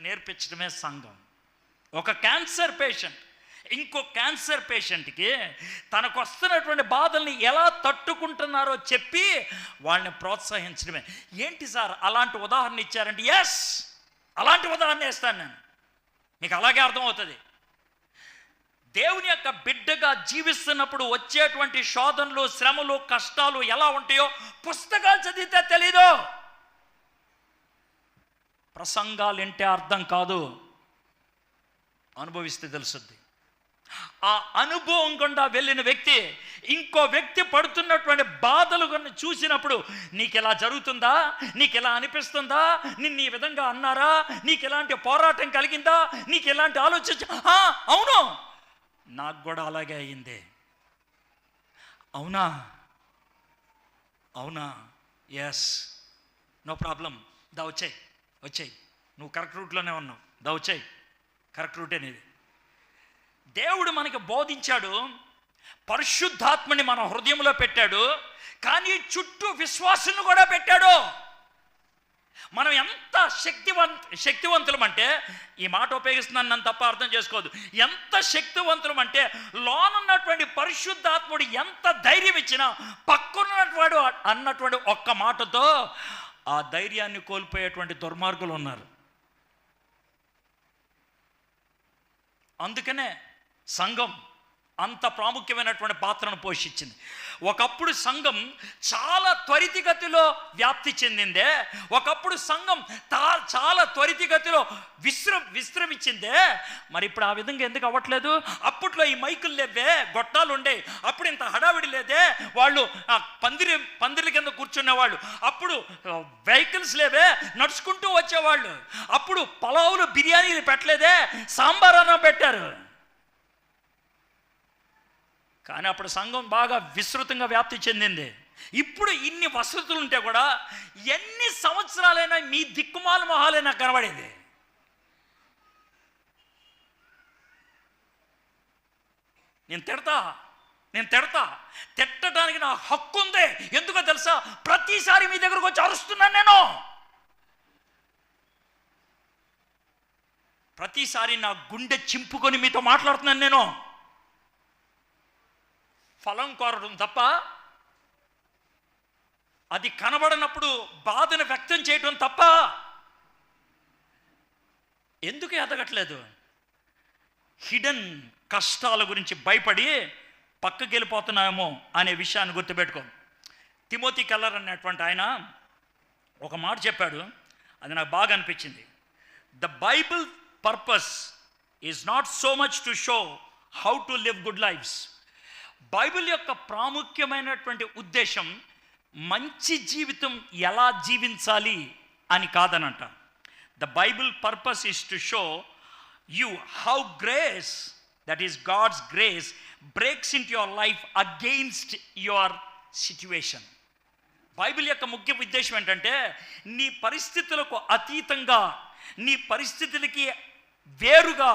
నేర్పించడమే సంఘం. ఒక క్యాన్సర్ పేషెంట్ ఇంకో క్యాన్సర్ పేషెంట్కి తనకు వస్తున్నటువంటి బాధల్ని ఎలా తట్టుకుంటున్నారో చెప్పి వాళ్ళని ప్రోత్సహించడమే. ఏంటి సార్ అలాంటి ఉదాహరణ ఇచ్చారంటే, ఎస్, అలాంటి ఉదాహరణ ఇస్తాను నేను, మీకు అలాగే అర్థమవుతుంది. దేవుని యొక్క బిడ్డగా జీవిస్తున్నప్పుడు వచ్చేటువంటి శోధనలు, శ్రమలు, కష్టాలు ఎలా ఉంటాయో పుస్తకాలు చదివితే తెలీదు. ప్రసంగాలు వింటే అర్థం కాదు, అనుభవిస్తే తెలుస్తుంది. ఆ అనుభవం గుండా వెళ్ళిన వ్యక్తి ఇంకో వ్యక్తి పడుతున్నటువంటి బాధలు కొన్ని చూసినప్పుడు, నీకు ఎలా జరుగుతుందా, నీకు ఎలా అనిపిస్తుందా, నిన్ను ఈ విధంగా అన్నారా, నీకు ఎలాంటి పోరాటం కలిగిందా, నీకు ఎలాంటి ఆలోచించ, అవును నాకు కూడా అలాగే అయ్యింది, అవునా, ఎస్, నో ప్రాబ్లం, దా వచ్చాయి, నువ్వు కరెక్ట్ రూట్లోనే ఉన్నావు, దా వచ్చాయి, కరెక్ట్ రూటే నీది. దేవుడు మనకి బోధించాడు, పరిశుద్ధాత్మని మన హృదయంలో పెట్టాడు, కానీ చుట్టూ విశ్వాసులను కూడా పెట్టాడు. మనం ఎంత శక్తివంతులం అంటే, ఈ మాట ఉపయోగిస్తున్నాను నన్ను తప్ప అర్థం చేసుకోవద్దు, ఎంత శక్తివంతులం అంటే లోనున్నటువంటి పరిశుద్ధాత్ముడు ఎంత ధైర్యం ఇచ్చినా పక్కనున్నటువంటి అన్నటువంటి ఒక్క మాటతో ఆ ధైర్యాన్ని కోల్పోయేటువంటి దుర్మార్గులు ఉన్నారు. అందుకనే సంఘం అంత ప్రాముఖ్యమైనటువంటి పాత్రను పోషించింది. ఒకప్పుడు సంఘం చాలా త్వరితగతిలో వ్యాప్తి చెందిందే, ఒకప్పుడు సంఘం చాలా త్వరితగతిలో విశ్రమించిందే. మరి ఇప్పుడు ఆ విధంగా ఎందుకు అవ్వట్లేదు? అప్పట్లో ఈ మైకులు లేవే, గొట్టాలు ఉండే, అప్పుడు ఇంత హడావిడి లేదే, వాళ్ళు పందిరి కింద కూర్చునేవాళ్ళు, అప్పుడు వెహికల్స్ లేవే, నడుచుకుంటూ వచ్చేవాళ్ళు, అప్పుడు పలావులు బిర్యానీలు పెట్టలేదే, సాంబార్ అన్నం పెట్టారు. కానీ అప్పుడు సంఘం బాగా విస్తృతంగా వ్యాప్తి చెందింది. ఇప్పుడు ఇన్ని వసతులు ఉంటే కూడా ఎన్ని సంవత్సరాలైనా మీ దిక్కుమాల మొహాలే నాకు కనబడేది. నేను తిడతా, తిట్టడానికి నా హక్కు ఉంది. ఎందుకో తెలుసా? ప్రతిసారి మీ దగ్గరకు వచ్చి అరుస్తున్నాను నేను, ప్రతిసారి నా గుండె చింపుకొని మీతో మాట్లాడుతున్నాను నేను. ఫలం కోరడం తప్ప, అది కనబడినప్పుడు బాధను వ్యక్తం చేయడం తప్ప, ఎందుకు ఎదగట్లేదు? హిడెన్ కష్టాల గురించి భయపడి పక్కకి వెళ్ళిపోతున్నామేమో అనే విషయాన్ని గుర్తుపెట్టుకో. తిమోతి కెల్లర్ అనేటువంటి ఆయన ఒక మాట చెప్పాడు, అది నాకు బాగా అనిపించింది. The Bible purpose is not so much to show how to live good lifes. Bible యొక్క ప్రాముఖ్యమైనటువంటి ఉద్దేశం మంచి జీవితం ఎలా జీవించాలి అని కాదనంట. The Bible purpose is to show you how grace, that is God's grace, breaks in to your life against your situation. Bible యొక్క ముఖ్య ఉద్దేశం ఏంటంటే నీ పరిస్థితులకు అతీతంగా, నీ పరిస్థితులకి వేరుగా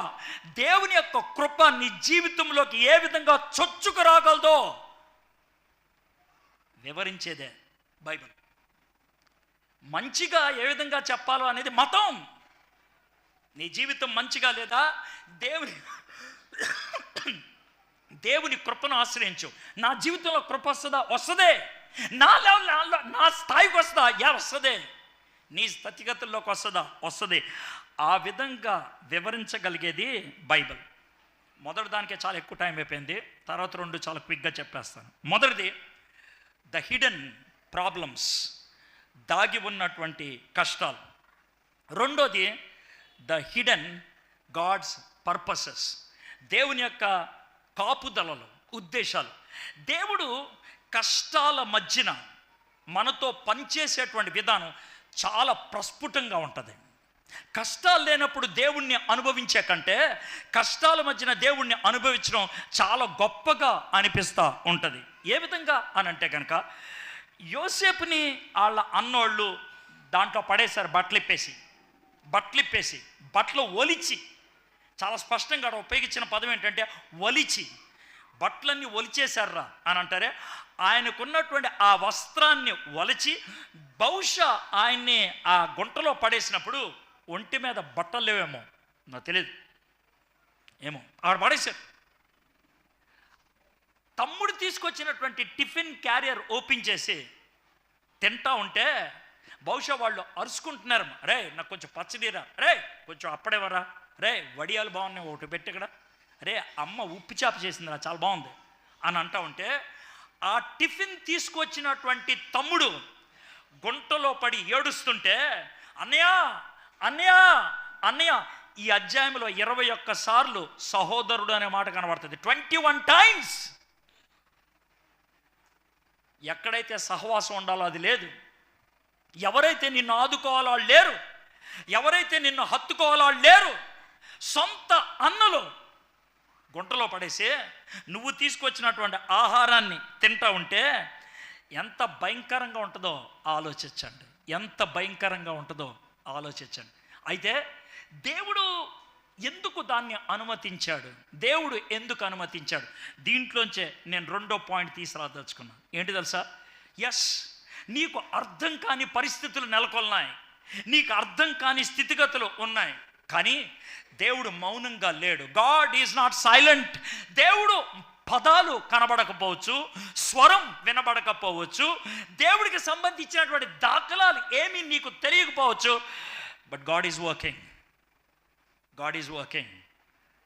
దేవుని యొక్క కృప నీ జీవితంలోకి ఏ విధంగా చొచ్చుకు రాగలదో వివరించేదే బైబిల్. మంచిగా ఏ విధంగా చెప్పాలో అనేది మతం. నీ జీవితం మంచిగా లేదా, దేవుని కృపను ఆశ్రయించు. నా జీవితంలో కృప వస్తుందా? వస్తుందే. నా లెవెల్, నా స్థాయికి వస్తుందా? వస్తుందే. నీ స్థితిగతుల్లోకి వస్తుందా? వస్తుంది. ఆ విధంగా వివరించగలిగేది బైబిల్. మొదటి దానికే చాలా ఎక్కువ టైం అయిపోయింది, తర్వాత రెండు చాలా క్విక్గా చెప్పేస్తాను. మొదటిది ద హిడెన్ ప్రాబ్లమ్స్, దాగి ఉన్నటువంటి కష్టాలు. రెండోది ద హిడెన్ గాడ్స్ పర్పసెస్, దేవుని యొక్క కాపుదలలు, ఉద్దేశాలు. దేవుడు కష్టాల మధ్యన మనతో పనిచేసేటువంటి విధానం చాలా ప్రస్ఫుటంగా ఉంటుంది. కష్టాలు లేనప్పుడు దేవుణ్ణి అనుభవించే కంటే కష్టాల మధ్యన దేవుణ్ణి అనుభవించడం చాలా గొప్పగా అనిపిస్తూ ఉంటుంది. ఏ విధంగా అని అంటే కనుక, యోసేపుని వాళ్ళ అన్నోళ్ళు దాంట్లో పడేశారు, బట్టలు ఒలిచి, చాలా స్పష్టంగా ఉపయోగించిన పదం ఏంటంటే ఒలిచి, బట్టలన్నీ ఒలిచేశారా అని అంటారే. ఆయనకున్నటువంటి ఆ వస్త్రాన్ని ఒలిచి, బహుశా ఆయన్ని ఆ గుంటలో పడేసినప్పుడు ఒంటి మీద బట్టలు లేవేమో, నాకు తెలియదు, ఏమో ఆడ పడేశారు. తమ్ముడు తీసుకొచ్చినటువంటి టిఫిన్ క్యారియర్ ఓపెన్ చేసి తింటా ఉంటే బహుశా వాళ్ళు అరుచుకుంటున్నారు, రే నాకు కొంచెం పచ్చడిరా, రే కొంచెం అప్పుడేవరా, రే వడియాలు బాగున్నాయి ఒకటి పెట్టి ఇక్కడ, రే అమ్మ ఉప్పు చేప చేసిందిరా చాలా బాగుంది అని అంటా ఉంటే, ఆ టిఫిన్ తీసుకొచ్చినటువంటి తమ్ముడు గుంటలో పడి ఏడుస్తుంటే, అన్నయ్య అన్నయ్య అన్నయ్య, ఈ అధ్యాయంలో 21 సార్లు సహోదరుడు అనే మాట కనబడుతుంది, 21 టైమ్స్. ఎక్కడైతే సహవాసం ఉండాలో అది లేదు, ఎవరైతే నిన్ను ఆదుకోవాలో వాళ్ళు లేరు, ఎవరైతే నిన్ను హత్తుకోవాలో వాళ్ళు లేరు. సొంత అన్నలు గుంటలో పడేసి నువ్వు తీసుకొచ్చినటువంటి ఆహారాన్ని తింటా ఉంటే ఎంత భయంకరంగా ఉంటుందో ఆలోచించండి, ఎంత భయంకరంగా ఉంటుందో ఆలోచించండి. అయితే దేవుడు ఎందుకు దాన్ని అనుమతించాడు? దేవుడు ఎందుకు అనుమతించాడు? దీంట్లోంచే నేను రెండో పాయింట్ తీసుకురాదలుచుకున్నాను. ఏంటి తెలుసా? ఎస్, నీకు అర్థం కాని పరిస్థితులు నెలకొన్నాయి, నీకు అర్థం కాని స్థితిగతులు ఉన్నాయి, కానీ దేవుడు మౌనంగా లేడు. God is not silent. దేవుడు పదాలు కనబడకపోవచ్చు, స్వరం వినబడకపోవచ్చు, దేవుడికి సంబంధించినటువంటి దాఖలాలు ఏమీ నీకు తెలియకపోవచ్చు, but God is working. God is working.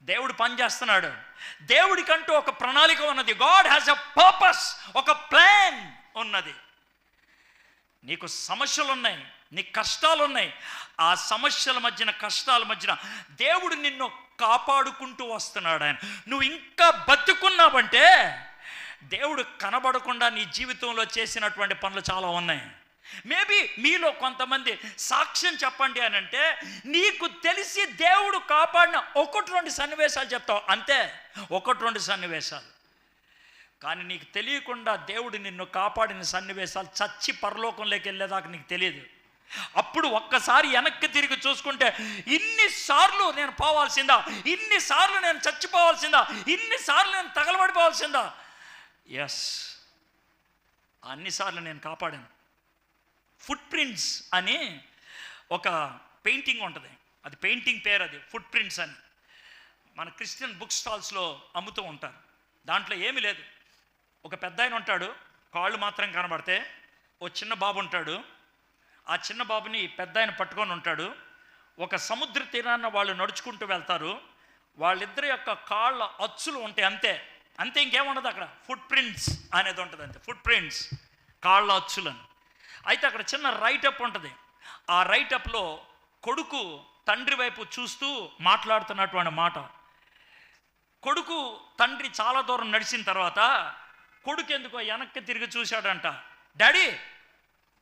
దేవుడు పనిచేస్తున్నాడు. దేవుడికంటూ ఒక ప్రణాళిక ఉన్నది. గాడ్ హ్యాస్ ఎ పర్పస్, ఒక ప్లాన్ ఉన్నది. నీకు సమస్యలు ఉన్నాయి, నీకు కష్టాలు ఉన్నాయి, ఆ సమస్యల మధ్యన, కష్టాల మధ్యన దేవుడు నిన్ను కాపాడుకుంటూ వస్తున్నాడు. ఆయన నువ్వు ఇంకా బతుకున్నావంటే దేవుడు కనబడకుండా నీ జీవితంలో చేసినటువంటి పనులు చాలా ఉన్నాయి. మేబీ మీలో కొంతమంది సాక్ష్యం చెప్పండి అని అంటే, నీకు తెలిసి దేవుడు కాపాడిన 1-2 సన్నివేశాలు చెప్తావు అంతే, 1-2 సన్నివేశాలు. కానీ నీకు తెలియకుండా దేవుడు నిన్ను కాపాడిన సన్నివేశాలు చచ్చి పరలోకంలోకి వెళ్ళేదాకా నీకు తెలియదు. అప్పుడు ఒక్కసారి వెనక్కి తిరిగి చూసుకుంటే, ఇన్నిసార్లు నేను పోవాల్సిందా, ఇన్నిసార్లు నేను చచ్చిపోవాల్సిందా, ఇన్నిసార్లు నేను తగలబడిపోవాల్సిందా? ఎస్, అన్నిసార్లు నేను కాపాడాను. ఫుట్ ప్రింట్స్ అని ఒక పెయింటింగ్ ఉంటుంది, అది పెయింటింగ్ పేరు, అది ఫుట్ ప్రింట్స్ అని. మన క్రిస్టియన్ బుక్ స్టాల్స్లో అమ్ముతూ ఉంటారు. దాంట్లో ఏమీ లేదు, ఒక పెద్ద ఆయన ఉంటాడు, కాళ్ళు మాత్రం కనబడితే, ఓ చిన్న బాబు ఉంటాడు, ఆ చిన్న బాబుని పెద్ద ఆయన పట్టుకొని ఉంటాడు, ఒక సముద్ర తీరాన వాళ్ళు నడుచుకుంటూ వెళ్తారు. వాళ్ళిద్దరి యొక్క కాళ్ళ అచ్చులు ఉంటాయి, అంతే అంతే, ఇంకేముండదు అక్కడ. ఫుట్ ప్రింట్స్ అనేది ఉంటుంది, అంతే, ఫుట్ ప్రింట్స్, కాళ్ళ అచ్చులని. అయితే అక్కడ చిన్న రైటప్ ఉంటుంది. ఆ రైటప్లో కొడుకు తండ్రి వైపు చూస్తూ మాట్లాడుతున్నటువంటి మాట. కొడుకు తండ్రి చాలా దూరం నడిచిన తర్వాత కొడుకు ఎందుకో వెనక్కి తిరిగి చూశాడంట. డాడీ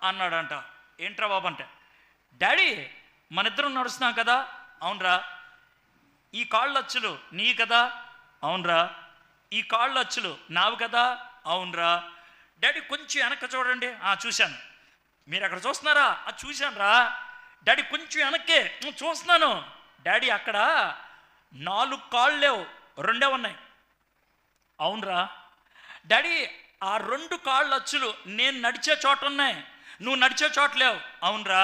అన్నాడంట. ఏంట్రా బాబు అంటే, డాడీ మన ఇద్దరం నడుస్తున్నాం కదా. అవునరా. ఈ కాళ్ళచ్చులు నీ కదా. అవునరా. ఈ కాళ్ళచ్చులు నావు కదా. అవునరా. డాడీ కొంచెం వెనక్కి చూడండి. చూశాను. మీరు అక్కడ చూస్తున్నారా? చూశాను రా. డాడీ కొంచెం వెనక్కే చూస్తున్నాను. డాడీ అక్కడ 4 కాళ్ళు లేవు, 2 ఉన్నాయి. అవునరా. డాడీ ఆ 2 కాళ్ళ అచ్చులు నేను నడిచే చోట ఉన్నాయి, నువ్వు నడిచే చోట లేవు. అవునరా.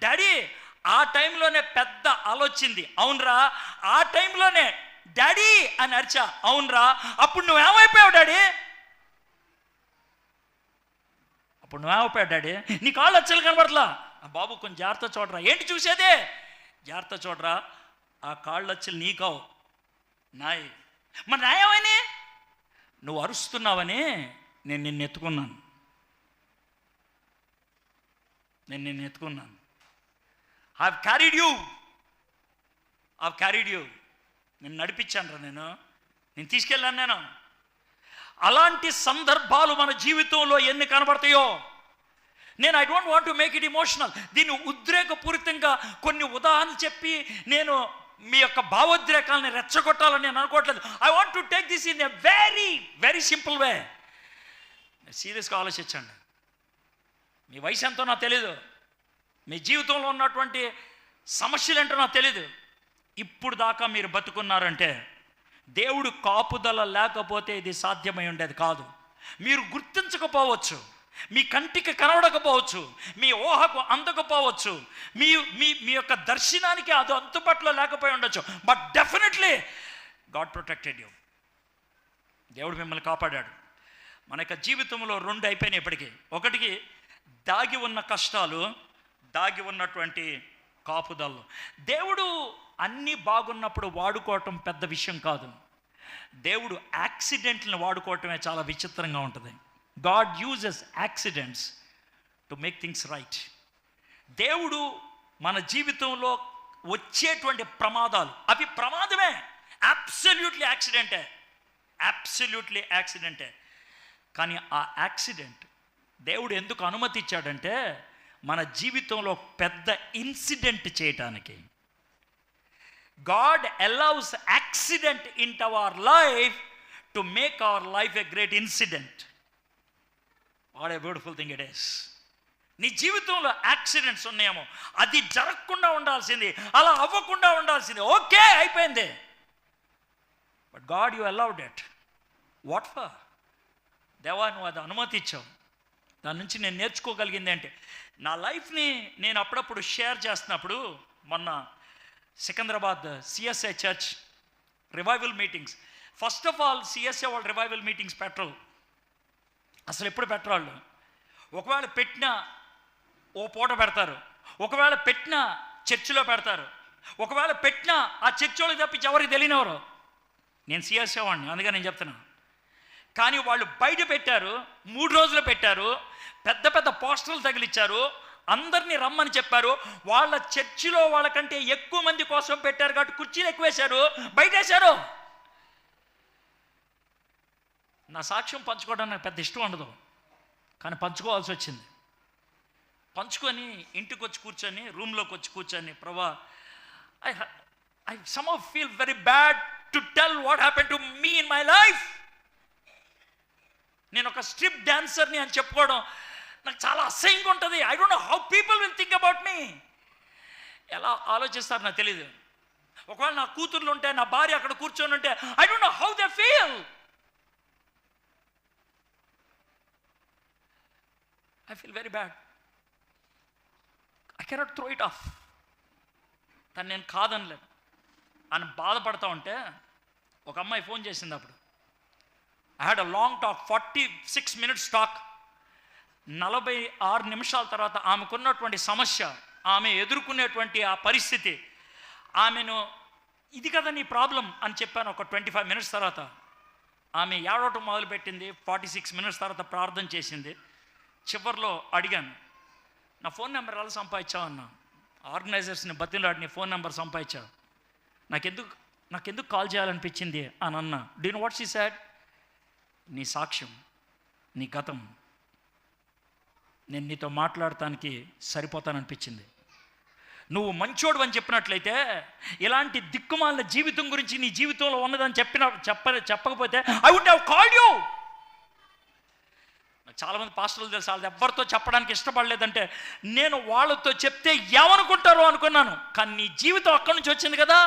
డాడీ ఆ టైంలోనే పెద్ద అలొచ్చింది. అవునరా. ఆ టైంలోనే డాడీ అని అరిచా. అవునరా. అప్పుడు నువ్వేమైపోయావు డాడీ? అప్పుడు నువ్వేమైపోయావు డాడీ? నీ కాళ్ళు అచ్చలు కనబడట్లా. బాబు కొంచెం జాగ్రత్త చూడరా. ఏంటి చూసేదే? జాగ్రత్త చూడరా. ఆ కాళ్ళు అచ్చలు నీకావు, నాయి. మరి నాయమని నువ్వు అరుస్తున్నావని నేను నిన్ను ఎత్తుకున్నాను. I've carried you. నేను నడిపించాను రా, నేను తీసుకెళ్ళాను నేను. అలాంటి సందర్భాలు మన జీవితంలో ఎన్ని కనబడతాయో. I don't want to make it emotional. దీన్ని ఉద్రేకపూరితంగా కొన్ని ఉదాహరణలు చెప్పి నేను మీ యొక్క భావోద్రేకాలని రెచ్చగొట్టాలని నేను అనుకోవట్లేదు. I want to take this in a very very simple way. సీరియస్గా ఆలోచించండి. మీ వయసు ఎంతో నాకు తెలీదు, మీ జీవితంలో ఉన్నటువంటి సమస్యలు ఏంటో నాకు తెలీదు. ఇప్పుడు దాకా మీరు బతుకున్నారంటే దేవుడు కాపుదల లేకపోతే ఇది సాధ్యమై ఉండేది కాదు. మీరు గుర్తించకపోవచ్చు, మీ కంటికి కనబడకపోవచ్చు, మీ ఊహకు అందకపోవచ్చు, మీ మీ మీ యొక్క దర్శనానికి అది అందుబాటులో లేకపోయి ఉండొచ్చు. But definitely God protected you. దేవుడు మిమ్మల్ని కాపాడాడు. మన యొక్క జీవితంలో 2 అయిపోయినాయి ఇప్పటికీ. ఒకటికి దాగి ఉన్న కష్టాలు, దాగి ఉన్నటువంటి కాపుదలు. దేవుడు అన్నీ బాగున్నప్పుడు వాడుకోవటం పెద్ద విషయం కాదు. దేవుడు యాక్సిడెంట్లను వాడుకోవటమే చాలా విచిత్రంగా ఉంటుంది. God uses accidents to make things right. దేవుడు మన జీవితంలో వచ్చేటువంటి ప్రమాదాలు, అవి ప్రమాదమే, అబ్సల్యూట్లీ యాక్సిడెంటే. కానీ ఆ యాక్సిడెంట్ దేవుడు ఎందుకు అనుమతి ఇచ్చాడంటే మన జీవితంలో పెద్ద ఇన్సిడెంట్ చేయటానికి. God allows accident into our life to make our life a great incident. What a beautiful thing it is. నీ జీవితంలో యాక్సిడెంట్స్ ఉన్నాయేమో, అది జరగకుండా ఉండాల్సింది, అలా అవ్వకుండా ఉండాల్సింది. ఓకే, అయిపోయింది. But God you allowed it. What for? దేవా నువ్వు అది అనుమతి ఇచ్చావు. దాని నుంచి నేను నేర్చుకోగలిగింది అంటే, నా లైఫ్ని నేను అప్పుడప్పుడు షేర్ చేస్తున్నప్పుడు, మొన్న Secunderabad CSI church revival meetings. First of all CSI వాళ్ళు రివైవల్ మీటింగ్స్ పెట్టరు, అసలు ఎప్పుడు పెట్టరు వాళ్ళు. ఒకవేళ పెట్టినా ఓ పూట పెడతారు, ఒకవేళ పెట్టినా చర్చిలో పెడతారు, ఒకవేళ పెట్టినా ఆ చర్చ్ వాళ్ళకి తప్పించి ఎవరికి తెలియనివారు. నేను సిఎస్ఐ వాడిని, అందుకని నేను చెప్తున్నాను. కానీ వాళ్ళు బయట పెట్టారు, 3 రోజులు పెట్టారు, పెద్ద పెద్ద పోస్టర్లు తగిలిచ్చారు, అందరినీ రమ్మని చెప్పారు. వాళ్ళ చర్చిలో వాళ్ళకంటే ఎక్కువ మంది కోసం పెట్టారు కాబట్టి కుర్చీలు ఎక్కువేశారు, బయటేశారు. నా సాక్ష్యం పంచుకోవడానికి నాకు పెద్ద ఇష్టం ఉండదు, కానీ పంచుకోవాల్సి వచ్చింది. పంచుకొని ఇంటికి వచ్చి కూర్చొని, రూమ్లోకి వచ్చి కూర్చొని, ప్రభా I somehow feel very bad to tell what happened to me in my life. నేను ఒక స్ట్రిప్ డాన్సర్ని అని చెప్పుకోవడం నాకు చాలా అసహ్యంగా ఉంటుంది. I don't know how people will think about me. ఎలా ఆలోచిస్తారు నాకు తెలీదు. ఒకవేళ నా కూతుర్లు ఉంటే, నా భార్య అక్కడ కూర్చొని ఉంటే, I don't know how they feel. I feel very bad. I cannot throw it of. తను నేను కాదనలేదు అని బాధపడతా ఉంటే ఒక అమ్మాయి ఫోన్ చేసింది. అప్పుడు I had a long talk, 46 minutes talk. 46 నిమిషాల తర్వాత ఆమెకున్నటువంటి సమస్య, ఆమె ఎదుర్కొనేటువంటి ఆ పరిస్థితి ఆమెను ఇది కదా నీ ప్రాబ్లం అని చెప్పాను. ఒక 25 minutes తర్వాత ఆమె ఏడవటం మొదలుపెట్టింది. 46 minutes తర్వాత ప్రార్థన చేసింది. చివరిలో అడిగాను, నా ఫోన్ నెంబర్ ఎలా సంపాదించావు అన్నా. ఆర్గనైజర్స్ని బతిలాడి నీ ఫోన్ నెంబర్ సంపాదించావు, నాకెందుకు కాల్ చేయాలనిపించింది అని అన్నా. Do know what she said? నీ సాక్ష్యం, నీ గతం, నేను నీతో మాట్లాడటానికి సరిపోతాననిపించింది. నువ్వు మంచోడు అని చెప్పినట్లయితే, ఇలాంటి దిక్కుమాలిన జీవితం గురించి నీ జీవితంలో ఉన్నదని చెప్పకపోతే I would have called you. చాలామంది పాస్టర్లు తెలుసు, వాళ్ళు ఎవరితో చెప్పడానికి ఇష్టపడలేదంటే నేను వాళ్ళతో చెప్తే ఏమనుకుంటారో అనుకున్నాను. కానీ నీ జీవితం అక్కడి నుంచి వచ్చింది కదా,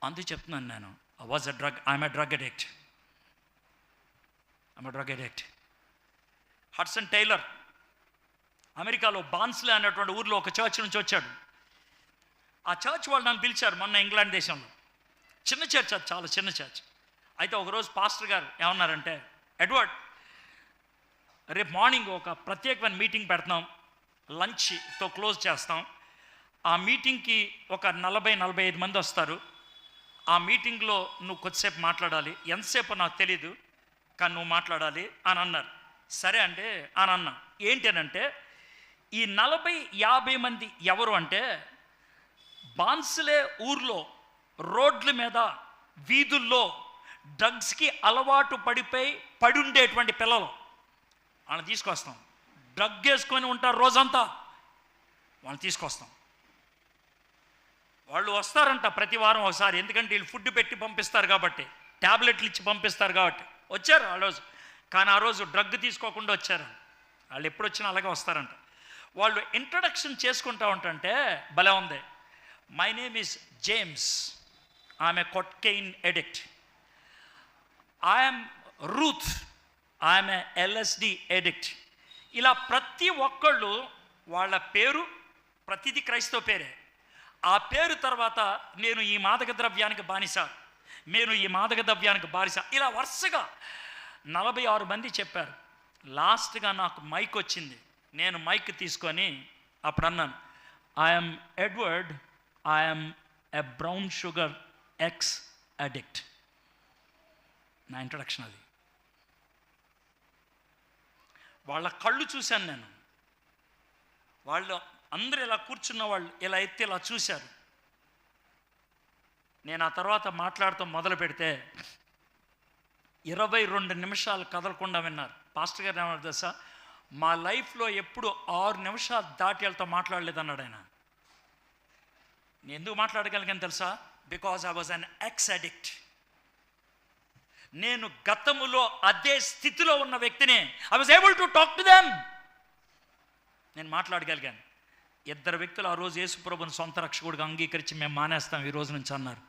అందుకు చెప్తున్నాను. నేను I'm a drug addict. Hudson tailor అమెరికాలో బాన్స్లే అనేటువంటి ఊర్లో ఒక చర్చ్ నుంచి వచ్చాడు. ఆ చర్చ్ వాళ్ళు నన్ను పిలిచారు మొన్న ఇంగ్లాండ్ దేశంలో. చిన్న చర్చ్, అది చాలా చిన్న చర్చ్. అయితే ఒకరోజు పాస్టర్ గారు ఏమన్నారంటే, ఎడ్వర్డ్, రేపు మార్నింగ్ ఒక ప్రత్యేకమైన మీటింగ్ పెడతాం, లంచ్తో క్లోజ్ చేస్తాం. ఆ మీటింగ్కి ఒక 40-45 మంది వస్తారు. ఆ మీటింగ్లో నువ్వు కొద్దిసేపు మాట్లాడాలి. ఎంతసేపు నాకు తెలీదు, కానీ నువ్వు మాట్లాడాలి అని అన్నారు. సరే అంటే అని అన్నా. ఏంటి అని అంటే, ఈ 40-50 మంది ఎవరు అంటే, బాన్స్లే ఊర్లో రోడ్ల మీద వీధుల్లో డ్రగ్స్కి అలవాటు పడి ఉండేటువంటి పిల్లలు. వాళ్ళని తీసుకొస్తాం. డ్రగ్ వేసుకొని ఉంటారు రోజంతా, వాళ్ళని తీసుకొస్తాం. వాళ్ళు వస్తారంట ప్రతి వారం ఒకసారి, ఎందుకంటే వీళ్ళు ఫుడ్ పెట్టి పంపిస్తారు కాబట్టి, ట్యాబ్లెట్లు ఇచ్చి పంపిస్తారు కాబట్టి. వచ్చారు ఆ రోజు, కానీ ఆ రోజు డ్రగ్ తీసుకోకుండా వచ్చారు. వాళ్ళు ఎప్పుడు వచ్చినా అలాగే వస్తారంట. వాళ్ళు ఇంట్రడక్షన్ చేసుకుంటా ఉంటే భలే ఉంది. My name is James, I'm a cocaine addict. I'm Ruth, I'm a LSD addict. ఇలా ప్రతి ఒక్కళ్ళు వాళ్ళ పేరు ప్రతిదీ క్రైస్తవ పేరే. ఆ పేరు తర్వాత నేను ఈ మాదక ద్రవ్యానికి బానిస, ఇలా వరుసగా 46 మంది చెప్పారు. లాస్ట్గా నాకు మైక్ వచ్చింది. నేను మైక్ తీసుకొని అప్పుడు అన్నాను, I'm Edward, I'm a brown sugar X addict. నా ఇంట్రడక్షన్ అది. వాళ్ళ కళ్ళు చూశాను నేను. వాళ్ళు అందరూ ఇలా కూర్చున్న వాళ్ళు ఇలా ఎత్తి ఇలా చూశారు. నేను ఆ తర్వాత మాట్లాడటం మొదలు పెడితే 22 నిమిషాలు కదలకుండా విన్నారు. పాస్టర్ గారు ఏమన్నారు తెలుసా, మా లైఫ్లో ఎప్పుడు 6 నిమిషాలు దాటి వెళ్తా మాట్లాడలేదన్నాడు ఆయన. నేను ఎందుకు మాట్లాడగలిగాను తెలుసా? Because I was an ex addict. నేను గతములో అదే స్థితిలో ఉన్న వ్యక్తిని. I was able to talk to them. నేను మాట్లాడగలిగాను. 2 వ్యక్తులు ఆ రోజు యేసు ప్రభువుని సొంత రక్షకుడిగా అంగీకరించి మేము మానేస్తాం ఈ రోజు నుంచి అన్నారు.